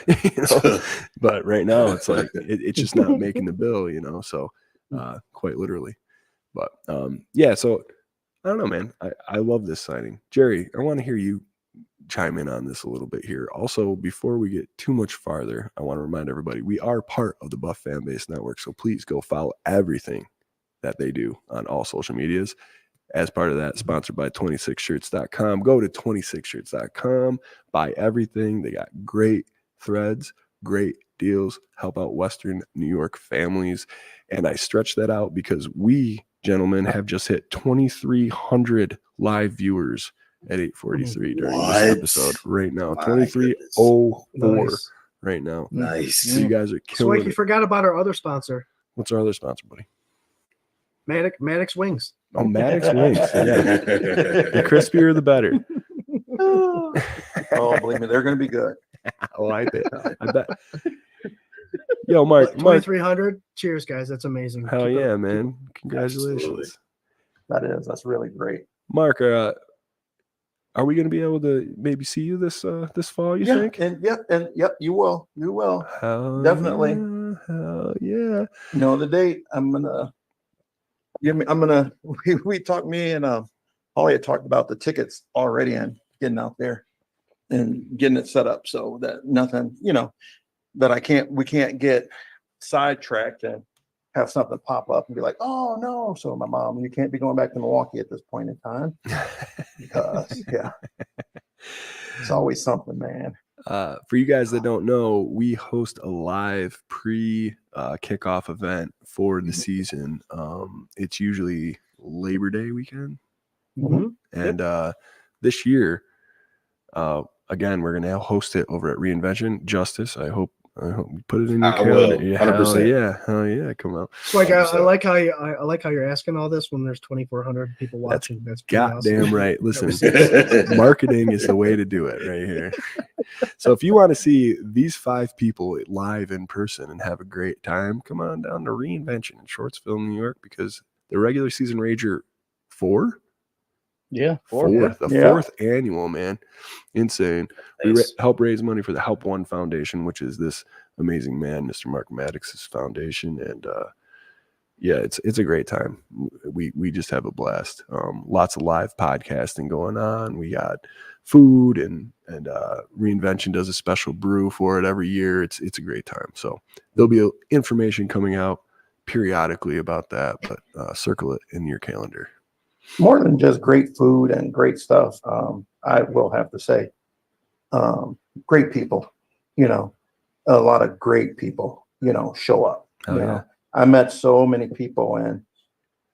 But right now it's it's just not making the bill, so quite literally. But so I don't know, man. I love this signing. Jerry, I want to hear you chime in on this a little bit here. Also, before we get too much farther, I want to remind everybody we are part of the Buff FamBase Network, so please go follow everything that they do on all social medias. As part of that, sponsored by 26shirts.com. Go to 26shirts.com, buy everything. They got great threads, great deals, help out Western New York families. And I stretch that out because we, gentlemen, have just hit 2,300 live viewers at 8:43 during What? this episode right now. My 2,304 Nice. right now. Nice. So you guys are killing Swank, you it. forgot about our other sponsor, What's our other sponsor, buddy? Maddox Wings. Oh, Maddox Wings. Yeah. The crispier, the better. Oh, believe me, they're going to be good. Oh, I bet. I bet. Yo, Mark. 2,300. Cheers, guys. That's amazing. Hell Keep it- yeah, man. Congratulations. Absolutely. That's really great. Mark, are we going to be able to maybe see you this fall, you think? And yep, you will. You will. Hell Definitely. yeah, hell yeah. You know the date. We talked, me and Holly had talked about the tickets already and getting out there and getting it set up so that nothing, that we can't get sidetracked and have something pop up and be like, oh no. So my mom, you can't be going back to Milwaukee at this point in time. Because it's always something, man. For you guys that don't know, we host a live kickoff event for the season. It's usually Labor Day weekend. Mhm. And this year, again, we're gonna host it over at Reinvention. Justus, I hope you put it in your I calendar. will, Yeah, 100%. hell yeah, come out. So I 100%. I like how you're asking all this when there's 2,400 people watching. That's pretty Goddamn awesome. right. Listen, marketing is the way to do it right here. So if you want to see these 5 people live in person and have a great time, come on down to Reinvention in Shortsville, New York, because the regular season Rager 4? Yeah. Fourth, the Yeah. 4th annual, man. Insane. We Nice. help raise money for the Help One Foundation, which is this amazing man, Mr. Mark Maddox's foundation. And yeah, it's a great time. We just have a blast. Lots of live podcasting going on. We got food and Reinvention does a special brew for it every year. It's a great time. So there'll be information coming out periodically about that, but circle it in your calendar. More than just great food and great stuff. I will have to say, great people, a lot of great people, show up. Hell yeah. I met so many people, and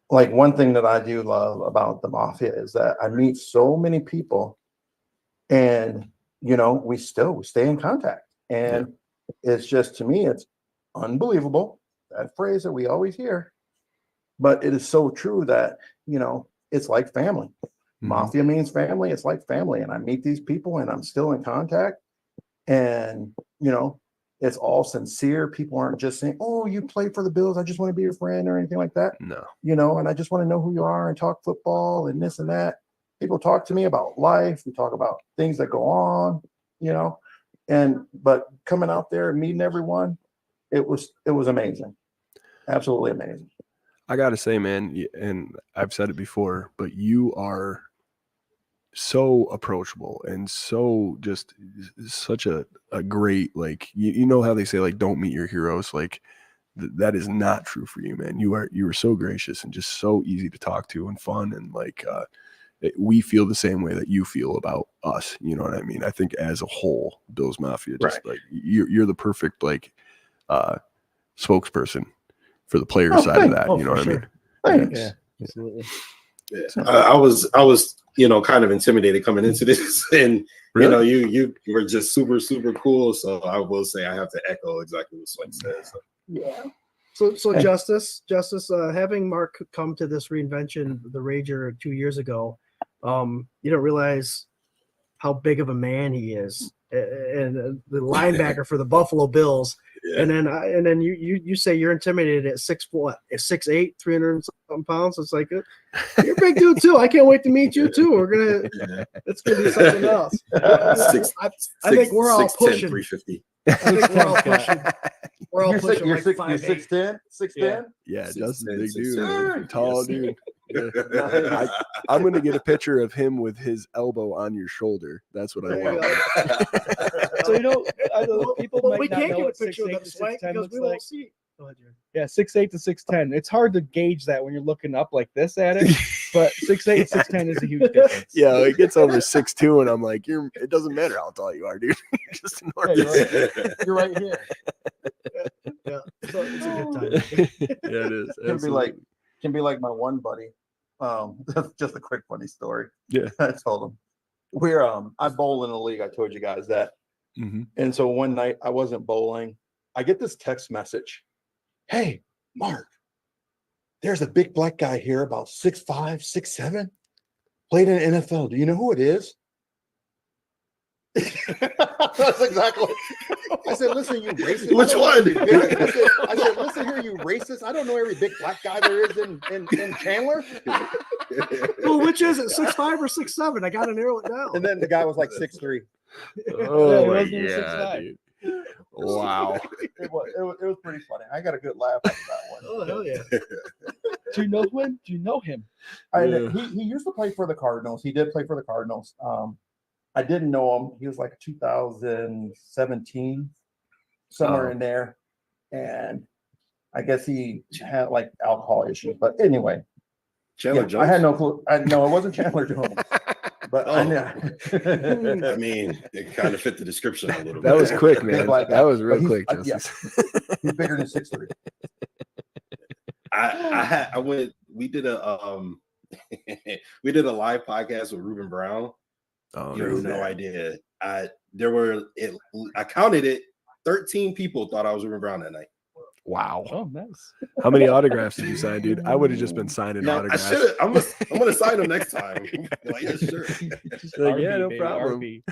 like one thing that I do love about the Mafia is that I meet so many people, and we stay in contact, and it's just, to me, it's unbelievable, that phrase that we always hear, but it is so true that it's like family. Mafia means family. It's like family, and I meet these people, and I'm still in contact, and it's all sincere. People aren't just saying, "Oh, you play for the Bills. I just want to be your friend," or anything like that. No. And I just want to know who you are and talk football and this and that. People talk to me about life. We talk about things that go on, but coming out there and meeting everyone, it was amazing. Absolutely amazing. I got to say, man, and I've said it before, but you are so approachable and so just such a great, like, you know how they say, like, don't meet your heroes. Like, that is not true for you, man. You are so gracious and just so easy to talk to and fun. And like, we feel the same way that you feel about us. You know what I mean? I think as a whole, Bills Mafia, just like you're the perfect, like, spokesperson for the player side of that. You know what I mean? Thanks. Yeah, absolutely. Yeah. I was kind of intimidated coming into this, and Really? you were just super, super cool. So I will say I have to echo exactly what Swank says. Yeah. So Justus, having Mark come to this Reinvention, the Rager 2 years ago, you don't realize how big of a man he is, and the linebacker for the Buffalo Bills. Yeah. And then you say you're intimidated at 6'8", 300 something pounds. It's like, you're a big dude too. I can't wait to meet you too. It's gonna be something else. I think we're all pushing 350. I think we're all pushing. We're all pushing You're like 6'10", 6'10". Yeah, Six, Justin's a 10, big 6, dude, 10. man. Tall Yes. dude. Yeah. I'm gonna get a picture of him with his elbow on your shoulder. That's what I There you want. go. So I know people Well, might we not can't know get a what picture of 6'8" them, to Swank, 6'10" because looks we like. won't see. Go ahead, Jared. Yeah, 6'8" to 6'10". It's hard to gauge that when you're looking up like this at it, but 6'8", 6'10" is a huge difference. Yeah, it gets over 6'2", and I'm like, it doesn't matter how tall you are, dude. You're just enormous. You're right here. Yeah, so it's a good time. Yeah, it is. Can be like my one buddy. That's just a quick funny story. Yeah. I told him I bowl in a league. I told you guys that. Mhm. And so one night I wasn't bowling. I get this text message. Hey, Mark, there's a big black guy here about 6'5", 6'7", played in the NFL. Do you know who it is? That's exactly. I said, listen, you racist. Which one? I said, listen here, you racist. I don't know every big black guy there is in Chandler. Well, which is it, 6'5" or 6'7"? I got to narrow it down. And then the guy was like 6'3". Oh, wasn't even yeah, 6'5". dude. Wow. It was pretty funny. I got a good laugh out of that one. Oh, hell yeah. Do you know him? Do you know him? He used to play for the Cardinals. He did play for the Cardinals. I didn't know him. He was like 2017, somewhere in there. And I guess he had like alcohol issues. But anyway, Chandler Jones. I had no clue. No, it wasn't Chandler Jones. But I know. I mean, it kind of fit the description a little bit. That was quick, man. Like that was real But quick. he's He's bigger than 6'3". We did a we did a live podcast with Ruben Brown. Oh, You have no idea. I counted it. 13 people thought I was Ruben Brown that night. wow. Oh, nice. How many autographs did you sign, dude? I would have just been signing I autographs. should. I'm gonna sign them next time. Like, yeah, sure. Like, yeah, no baby, problem. RB.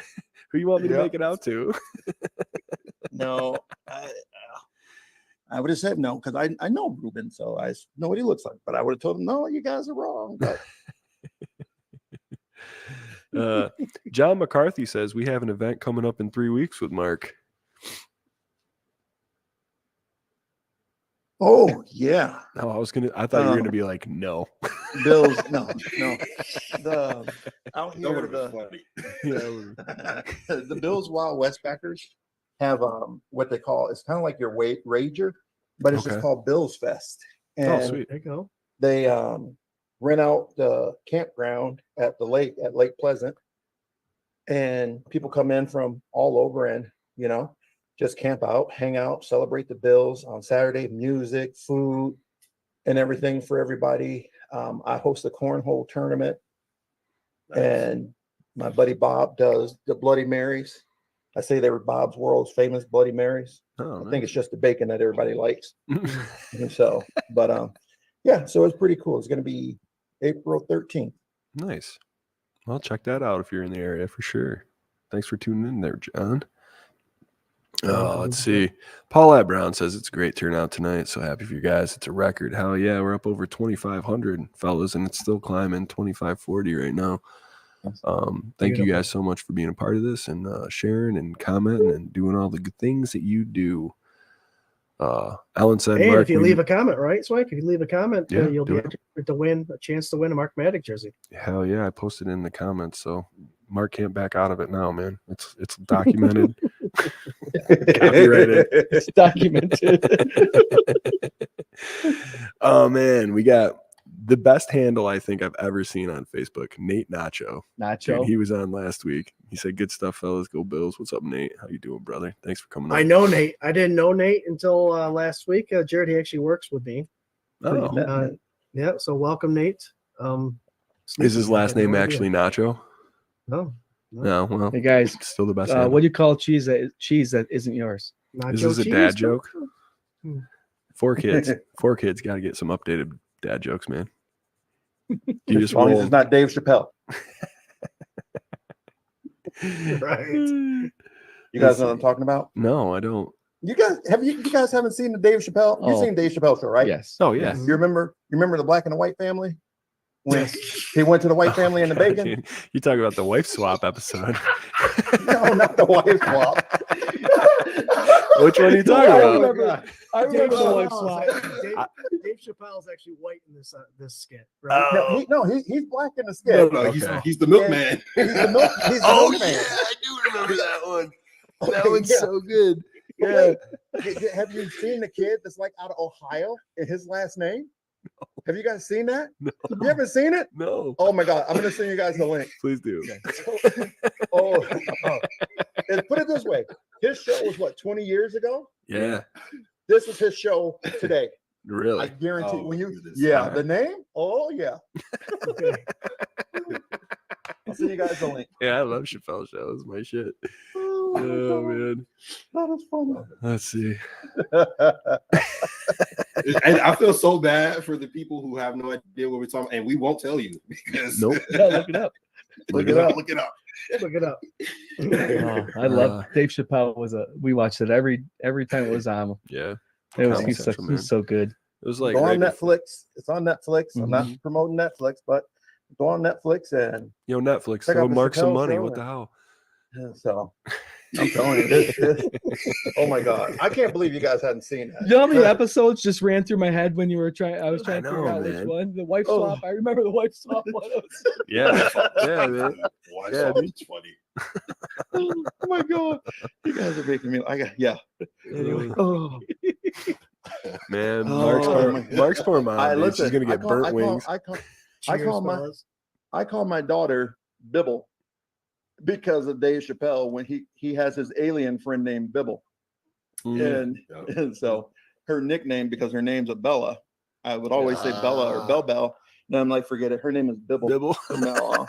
Who you want me to Yep. make it out to? No, I would have said no because I know Ruben, so I know what he looks like. But I would have told him, no, you guys are wrong. But John McCarthy says we have an event coming up in 3 weeks with Mark. oh yeah, No, I thought you were gonna be like, no. Bills. No. The out That here, would have been funny. the Bills Wild West backers have what they call, it's kind of like your Rager, but it's just Okay. called Bills Fest. And Oh, sweet. There you go. they rent out the campground at the lake at Lake Pleasant, and people come in from all over and just camp out, hang out, celebrate the Bills on Saturday. Music, food, and everything for everybody. I host a cornhole tournament, and my buddy Bob does the Bloody Marys. I say they were Bob's world's famous Bloody Marys. Oh, I think it's just the bacon that everybody likes. nice. And so, but yeah, so it's pretty cool. It's going to be April 13th. Nice. Well, check that out if you're in the area for sure. Thanks for tuning in there, John. Let's see. Paulette Brown says it's a great turnout tonight. So happy for you guys. It's a record. Hell yeah, we're up over 2,500 fellas, and it's still climbing 2,540 right now. Thank you guys so much for being a part of this and sharing and commenting and doing all the good things that you do. Ellen said, Hey, Mark, if you leave a comment, right, Swank? If you leave a comment, Yeah, you'll do be it. entered to win a chance to win a Mark Maddox jersey. hell yeah, I posted in the comments, so Mark can't back out of it now, man. It's documented. Copyrighted. It's documented. Oh man, we got the best handle I think I've ever seen on Facebook, Nate Nacho. Nacho. Dude, he was on last week. He said, "Good stuff, fellas. Go Bills." What's up, Nate? How you doing, brother? Thanks for coming on. I know Nate. I didn't know Nate until last week. Jared, he actually works with me. Oh, Yeah, so welcome, Nate. is his last name no idea. actually Nacho? No. No, well, Hey guys, still the best. handle. what do you call cheese that isn't yours? Nacho Is this a cheese, dad bro? joke? 4 kids. 4 kids got to get some updated dad jokes, man. You just As long as roll. it's not Dave Chappelle. Right. You guys know what I'm talking about? No, I don't. You guys haven't seen the Dave Chappelle? You've Oh. seen Dave Chappelle show, right? Yes. Oh yeah. You remember the black and the white family? When he went to the white family and the God, bacon? dude. You talk about the wife swap episode. No, not the wife swap. Which one are you talking about? I remember the wife Chappelle's swap. actually- Dave Chappelle's actually white in this skit, right? He's black in the skin. No, Okay. he's the milkman. He's the milkman. I do remember that one. That one's Yeah. so good. Yeah. Have you seen the kid that's like out of Ohio and his last name? Have you guys seen that? No. You haven't seen it? No. Oh my God. I'm going to send you guys the link. Please do. Oh. And put it this way. His show was what, 20 years ago? Yeah. This is his show today. I Really? guarantee Oh, when you, goodness. yeah, the name? Oh yeah. I'll send you guys the link. Yeah, I love Chappelle Show. It's my shit. Oh, my Oh, God. man. That is funny. Let's see. And I feel so bad for the people who have no idea what we're talking about, and we won't tell you because Nope. No, look it up. Look it up. Look it up. Look it up. Oh, I love Dave Chappelle. We watched it every time it was on. Yeah. He's Central, man. so good. It was like Go on right before- Netflix. It's on Netflix. I'm not promoting Netflix, but go on Netflix and Yo, Netflix, Check throw out the Mark some Chappelle money. Show What and- the hell? so I'm telling you this. Oh my God. I can't believe you guys hadn't seen that. You know how many episodes just ran through my head when you were trying? I was trying to I figure know, out which man. one. The wife Oh. swap. I remember the wife swap one. Yeah. Yeah, man. Why Yeah, so dude. funny? Oh my God. You guys are making me. Anyway. Oh. Man, Oh, my- Mark's poor mom, dude. She's gonna I get burnt wings. I Cheers, call my fellas. I call my daughter Bibble because of Dave Chappelle when he has his alien friend named Bibble. Mm. And so her nickname, because her name's a Bella, I would always say Bella or Bell. And I'm like, forget it. Her name is Bibble. Bibble. From now on.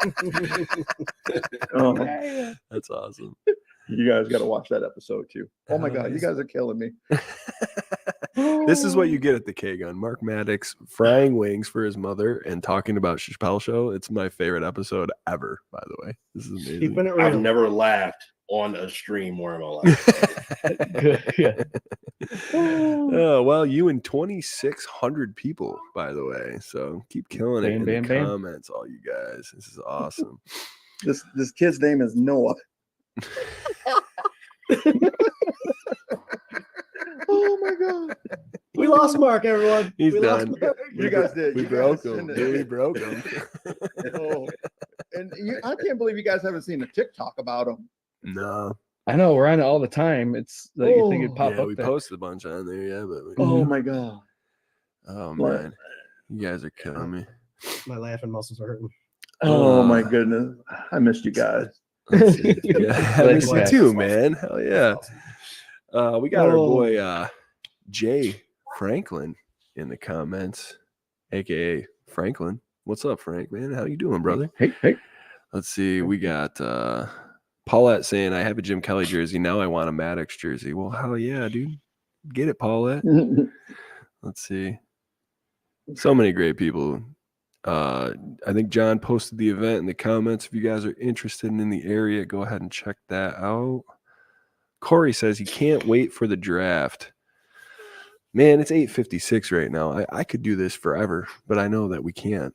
Oh, That's awesome. you guys got to watch that episode too. Oh my Hell God, you yes. guys are killing me. This is what you get at the K-Gun. Mark Maddox frying wings for his mother and talking about Chappelle Show. It's my favorite episode ever, by the way. This is amazing. Keeping it I've real. never laughed on a stream more in my life. Good. Yeah. Oh, well, you and 2,600 people, by the way. So keep killing it Bam, in bam, the bam. comments, all you guys. This is awesome. This kid's name is Noah. Oh my God. We lost Mark, everyone. He's we lost done. Mark. You guys did. We You broke guys him. did. Dude, we broke him. Oh, and I can't believe you guys haven't seen the TikTok about him. No. I know we're on it all the time. It's like you think it'd pop Yeah, up we there. posted a bunch on there, yeah, but Oh my God. oh What? man. You guys are killing me. My laughing muscles are hurting. Oh my goodness. I missed you guys. Let's see. Yeah, I Glad miss you're you back. too, man. Hell yeah. We got our Oh. boy Jay Franklin in the comments, aka Franklin. What's up, Frank, man? How you doing, brother? Hey. Let's see. We got Paulette saying, I have a Jim Kelly jersey. Now I want a Maddox jersey. Well, hell yeah, dude. Get it, Paulette. Let's see. So many great people. I think John posted the event in the comments. If you guys are interested in the area, go ahead and check that out. Corey says he can't wait for the draft. Man, it's 8:56 right now. I could do this forever, but I know that we can't.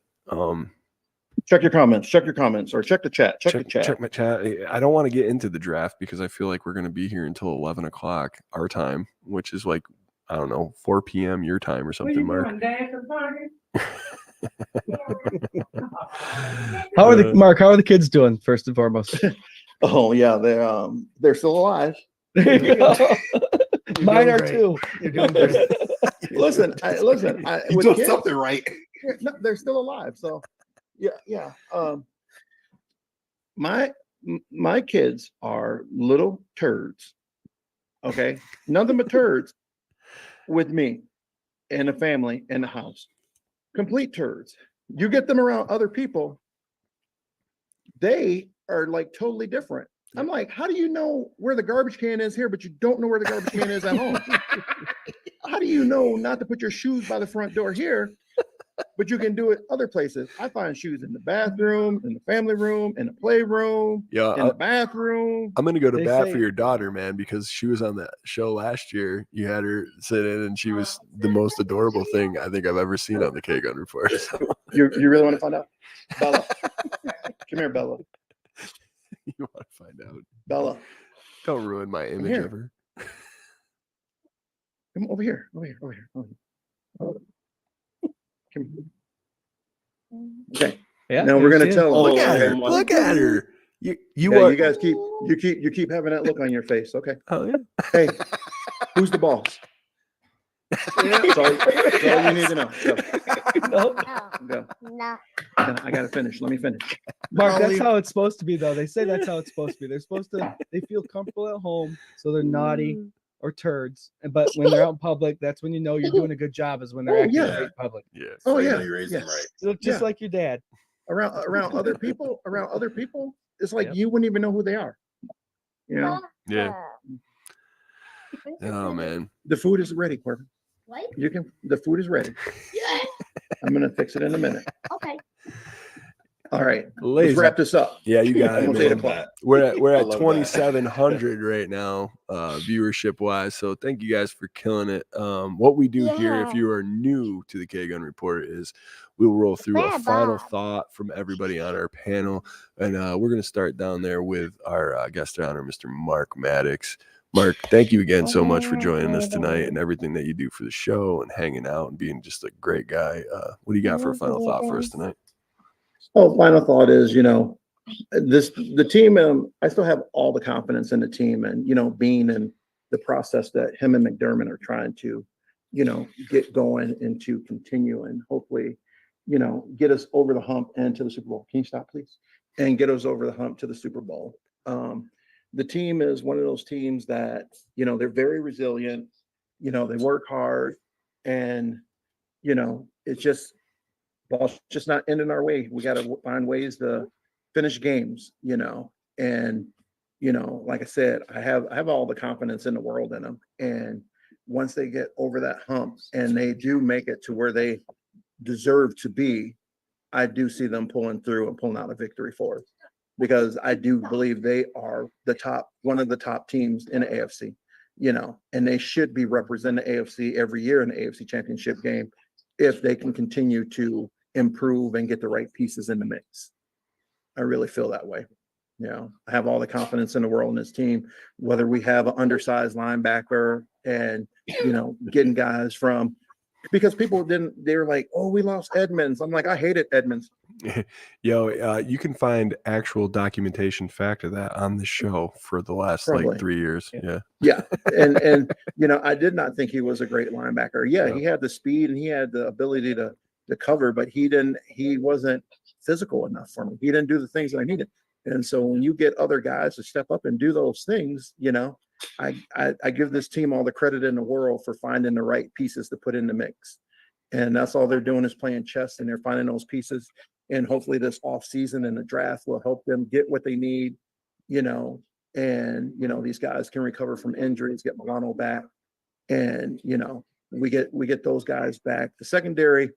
Check your comments, or check the chat. Check the chat. Check my chat. I don't want to get into the draft because I feel like we're going to be here until 11 o'clock our time, which is like, I don't know, 4 p.m. your time or something, Mark. How are the kids doing? First and foremost. Oh yeah, they're still alive. There you go. You're Mine doing are great. too. You're doing great. Listen. You with doing kids, something right. no, they're still alive. So yeah. My kids are little turds. Okay, nothing but turds with me and the family in the house. Complete turds. You get them around other people, they are like totally different. I'm like, how do you know where the garbage can is here, but you don't know where the garbage can is at home? How do you know not to put your shoes by the front door here, but you can do it other places? I find shoes in the bathroom, in the family room, in the playroom, Yeah, in the bathroom. I'm gonna go to They bat say- for your daughter, man, because she was on that show last year. You had her sit in, and she was the most adorable thing I think I've ever seen on the K-Gun Report. So, You really want to find out? Bella. Come here, Bella. you want to find out? Bella. Don't ruin my image here. of her. Come over here. Over here. Come here. Okay. Yeah. Now we're gonna see it. tell. Look at her! okay. Look at her! You Yeah, are. you guys keep having that look on your face. Okay. Oh yeah. Hey, Who's the boss? That's all you need to know. Go. Go. No. I gotta finish. Let me finish. Mark, that's Ollie. how it's supposed to be, though. They say that's how it's supposed to be. They're supposed to. They feel comfortable at home, so they're naughty or turds. But when they're out in public, that's when you know you're doing a good job. Is when they're acting yeah. great in public. Yeah. Oh, So you yeah. know you raised them Yes. right. So just Yeah. like your dad. Around other people, it's like Yep. you wouldn't even know who they are. You know, Yeah. Oh man. the food is ready, Corbin. What? The food is ready. Yeah. I'm gonna fix it in a minute. Okay. All right, Ladies, let's wrap this up. yeah, you got it, Almost man. 8 o'clock. We're I at love that. 2,700 right now, viewership wise. So thank you guys for killing it. What we do here, if Yeah. you are new to the K Gun Report, is we will roll through a Grab final Bob. thought from everybody on our panel, and we're going to start down there with our guest of honor, Mr. Mark Maddox. Mark, thank you again so much for joining us tonight and everything that you do for the show and hanging out and being just a great guy. What do you got for a final thought for us tonight? Oh, final thought is, the team. I still have all the confidence in the team, and being in the process that him and McDermott are trying to, get going and to continue, and hopefully, get us over the hump and to the Super Bowl. Can you stop, please? And get us over the hump to the Super Bowl. The team is one of those teams that, they're very resilient. They work hard, and it's just ball's just not ending our way. We got to find ways to finish games, and like I said, I have all the confidence in the world in them. And once they get over that hump and they do make it to where they deserve to be, I do see them pulling through and pulling out a victory for us, because I do believe they are one of the top teams in the AFC, and they should be representing the AFC every year in the AFC Championship game if they can continue to improve and get the right pieces in the mix. I really feel that way. I have all the confidence in the world in this team, whether we have an undersized linebacker and, getting guys from, because they were like, oh, we lost Edmonds. I'm like, I hated Edmonds. Yo, you can find actual documentation fact of that on the show for the last Probably. like 3 years. Yeah. Yeah. And I did not think he was a great linebacker. Yeah, he had the speed and he had the ability to cover, but he wasn't physical enough for me. He didn't do the things that I needed. And so when you get other guys to step up and do those things, I give this team all the credit in the world for finding the right pieces to put in the mix. And that's all they're doing is playing chess, and they're finding those pieces. And hopefully this off season and the draft will help them get what they need, and these guys can recover from injuries, get Milano back. And, we get those guys back. The secondary,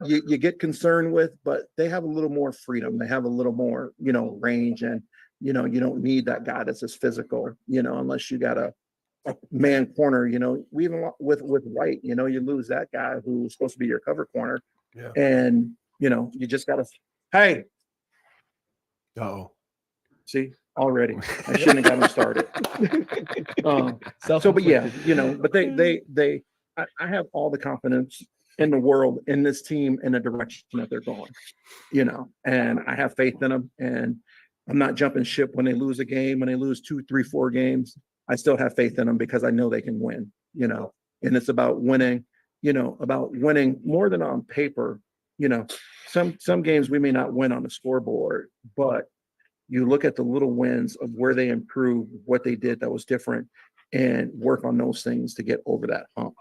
you get concerned with, but they have a little more freedom. They have a little more, range, and, you don't need that guy that's as physical, unless you got a man corner, we even with White, you lose that guy who's supposed to be your cover corner. Yeah. And, you just got to, hey, Oh, see, already, I shouldn't have got him started. But yeah, but I have all the confidence in the world in this team in the direction that they're going, and I have faith in them, and I'm not jumping ship when they lose a game, when they lose 2, 3, 4 games. I still have faith in them because I know they can win, and it's about winning, more than on paper. Some games we may not win on the scoreboard, but you look at the little wins of where they improved, what they did that was different, and work on those things to get over that hump.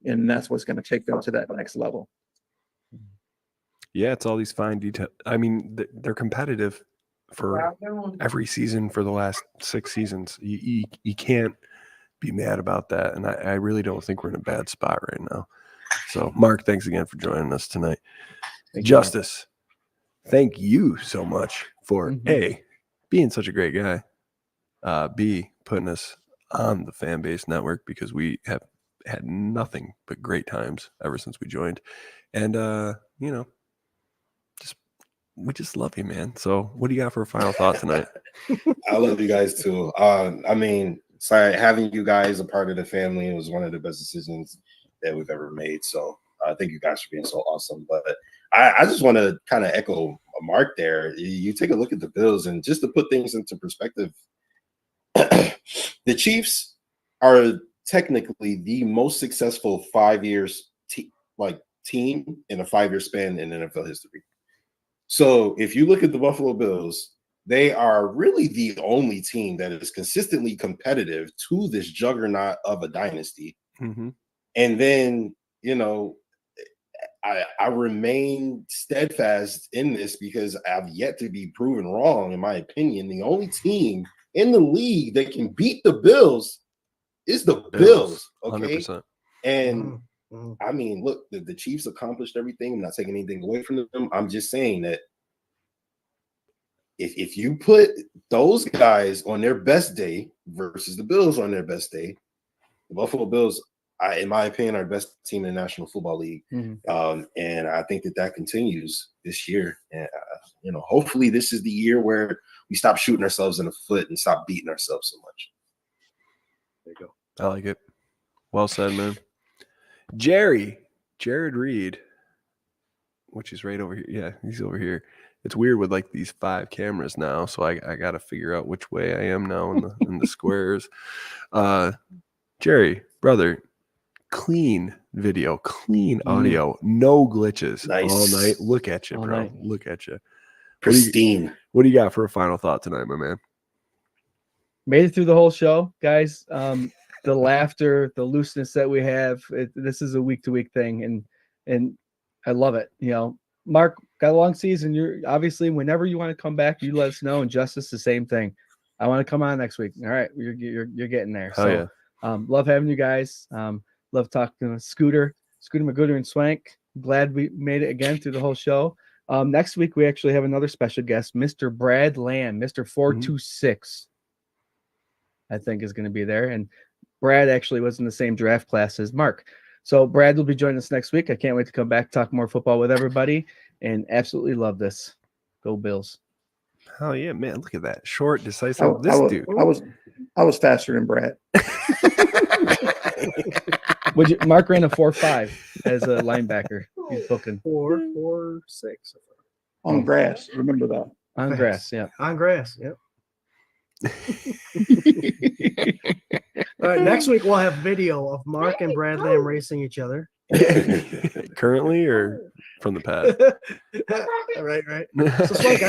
And that's what's going to take them to that next level. yeah, it's all these fine details. I mean, they're competitive for every season for the last 6 seasons. You can't be mad about that. And I really don't think we're in a bad spot right now. So, Mark, thanks again for joining us tonight. Justus, thank you so much for A, being such a great guy, B, putting us on the FamBase network, because we have had nothing but great times ever since we joined. And, we just love you, man. So what do you got for a final thought tonight? I love you guys too. Sorry, having you guys a part of the family was one of the best decisions that we've ever made. So thank you guys for being so awesome. But I just want to kind of echo Mark there. You take a look at the Bills, and just to put things into perspective, the Chiefs are technically the most successful 5 years team in a 5-year span in NFL history. So if you look at the Buffalo Bills, they are really the only team that is consistently competitive to this juggernaut of a dynasty. Mm-hmm. And then, I remain steadfast in this because I've yet to be proven wrong. In my opinion, the only team in the league that can beat the Bills is the Bills. Okay. 100%. And I mean, look, the Chiefs accomplished everything. I'm not taking anything away from them. I'm just saying that if you put those guys on their best day versus the Bills on their best day, the Buffalo Bills, in my opinion, are the best team in the National Football League. Mm-hmm. And I think that continues this year. And, hopefully this is the year where we stop shooting ourselves in the foot and stop beating ourselves so much. There you go. I like it. Well said, man. Jarrod Reed, which is right over here. Yeah, he's over here. It's weird with like these 5 cameras now, so I got to figure out which way I am now in the squares. Jerry, brother, clean video, clean audio, no glitches all night. Look at you, bro. Look at you. Pristine. What do you got for a final thought tonight, my man? Made it through the whole show, guys. The laughter, the looseness that we have. This is a week-to-week thing, and I love it. Mark got a long season. You're obviously, whenever you want to come back, you let us know. And Justus, the same thing. I want to come on next week. All right, you're getting there. Hell yeah. Love having you guys. Love talking to Scooter Magooter, and Swank. Glad we made it again through the whole show. Next week we actually have another special guest, Mr. Brad Lamb, Mr. 426. I think is going to be there, and Brad actually was in the same draft class as Mark. So Brad will be joining us next week. I can't wait to come back, talk more football with everybody, and absolutely love this. Go Bills. Oh yeah, man! Look at that, short, decisive. Dude. I was faster than Brad. Mark ran a 4.5 as a linebacker. He's booking 4.46 on grass. Remember that on grass. Yeah, on grass. Yep. All right, next week we'll have video of Mark and Brad Lamb racing each other. Currently or from the past? Right. So Swank,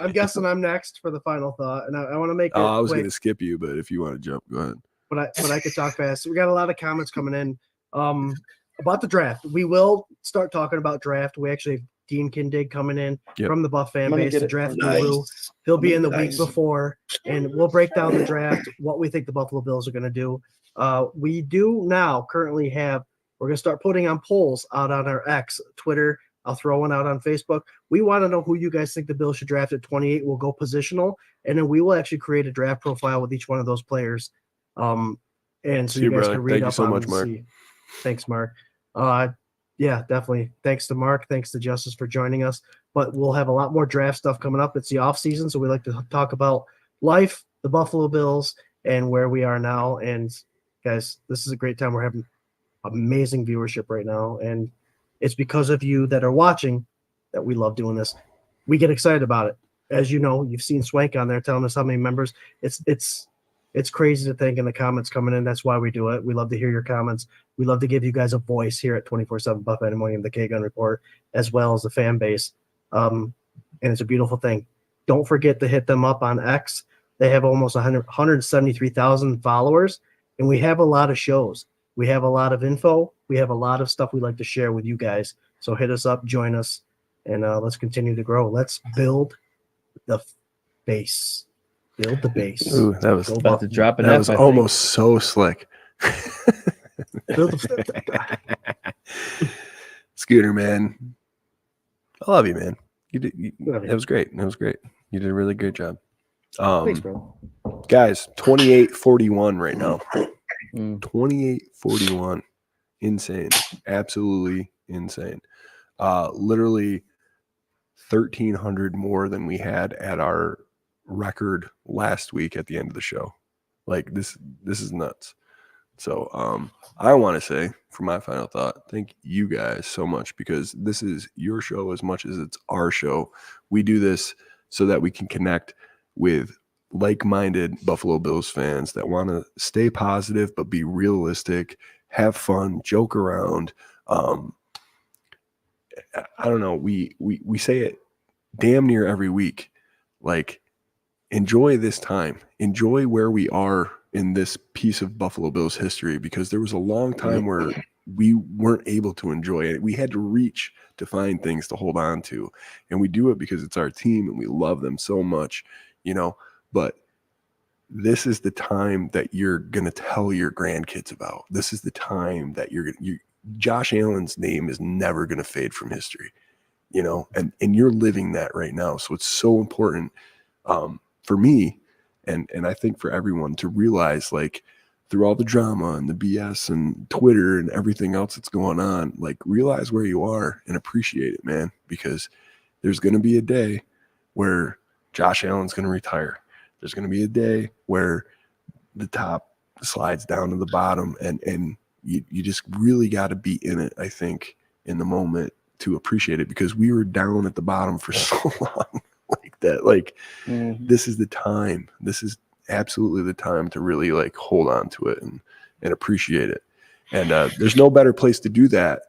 I'm guessing I'm next for the final thought, and I want to make it I was going to skip you, but if you want to jump, go ahead. But I could talk fast. So we got a lot of comments coming in about the draft. We will start talking about draft. We actually have Dean Kindig coming in from the Buff fan base, the draft guru. He'll be in the week before, and we'll break down the draft, what we think the Buffalo Bills are going to do. We do now currently have, we're going to start putting on polls out on our X, Twitter. I'll throw one out on Facebook. We want to know who you guys think the Bills should draft at 28. We'll go positional, and then we will actually create a draft profile with each one of those players. And so you guys can read Thank up you so on much, Mark. Thanks, Mark. Yeah, definitely. Thanks to Mark. Thanks to Justus for joining us. But we'll have a lot more draft stuff coming up. It's the off season, so we like to talk about life, the Buffalo Bills, and where we are now. And guys, this is a great time. We're having amazing viewership right now, and it's because of you that are watching that we love doing this. We get excited about it. As you know, you've seen Swank on there telling us how many members. It's crazy to think in the comments coming in. That's why we do it. We love to hear your comments. We love to give you guys a voice here at 24/7 Buff Pandemonium, the K-Gun Report, as well as the fan base. And it's a beautiful thing. Don't forget to hit them up on X. They have almost 173,000 followers, and we have a lot of shows. We have a lot of info. We have a lot of stuff we like to share with you guys. So hit us up, join us, and let's continue to grow. Let's build the base. Build the base. Ooh, that was about to drop it. That was almost so slick. Scooter, man. I love you, man. That was great. That was great. You did a really great job. Thanks, bro. Guys, 28-41 right now. 28-41. Insane. Absolutely insane. Literally 1,300 more than we had at our record last week at the end of the show. Like this is nuts. So I want to say, for my final thought, thank you guys so much, because this is your show as much as it's our show. We do this so that we can connect with like-minded Buffalo Bills fans that want to stay positive but be realistic, have fun, joke around. I don't know. We say it damn near every week. Like, enjoy this time. Enjoy where we are in this piece of Buffalo Bills history, because there was a long time where we weren't able to enjoy it. We had to reach to find things to hold on to, and we do it because it's our team and we love them so much, you know. But this is the time that you're going to tell your grandkids about. This is the time that Josh Allen's name is never going to fade from history, you know, and you're living that right now. So it's so important for me, and I think for everyone, to realize, like, through all the drama and the BS and Twitter and everything else that's going on, like, realize where you are and appreciate it, man, because there's going to be a day where Josh Allen's going to retire. There's going to be a day where the top slides down to the bottom, and you just really got to be in it, I think, in the moment to appreciate it, because we were down at the bottom for so long like that. Like, this is the time. This is absolutely the time to really, like, hold on to it and appreciate it. And there's no better place to do that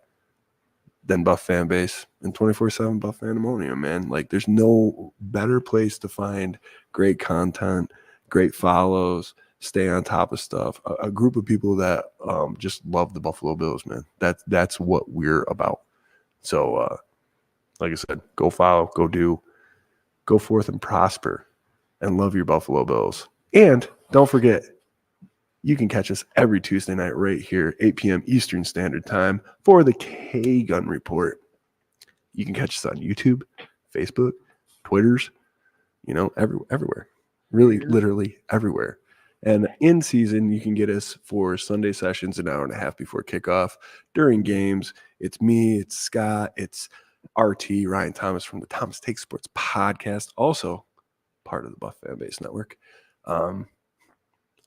than Buff FamBase and 24/7 Buff Pandemonium, man. Like, there's no better place to find great content, great follows, stay on top of stuff. A group of people that just love the Buffalo Bills, man. That's what we're about. So, like I said, go follow, go forth and prosper, and love your Buffalo Bills. And don't forget, you can catch us every Tuesday night right here, 8 p.m. Eastern Standard Time, for the K-Gun Report. You can catch us on YouTube, Facebook, Twitters, you know, everywhere. Really, literally everywhere. And in season, you can get us for Sunday sessions an hour and a half before kickoff. During games, it's me, it's Scott, it's RT, Ryan Thomas from the Thomas Take Sports podcast, also part of the Buff FamBase Network. I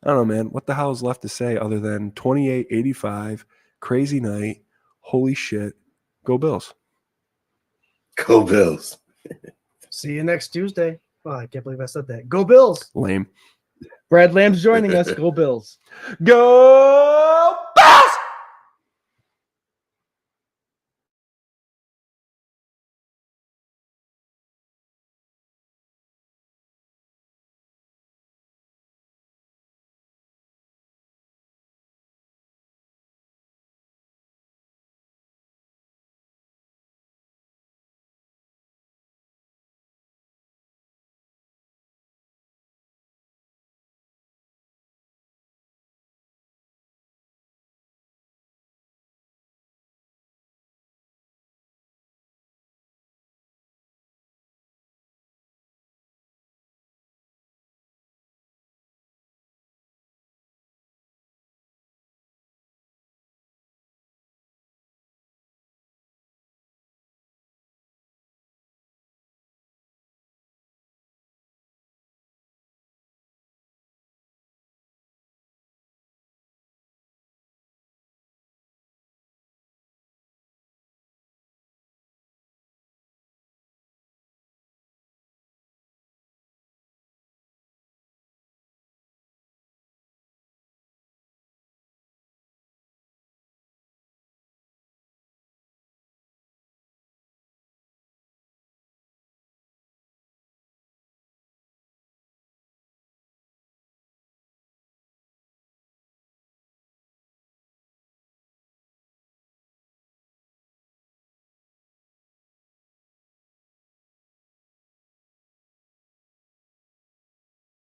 don't know, man. What the hell is left to say other than 28-85, crazy night, holy shit, go Bills. Go Bills. See you next Tuesday. Oh, I can't believe I said that. Go Bills. Lame. Brad Lamb's joining us. Go Bills. Go Bills!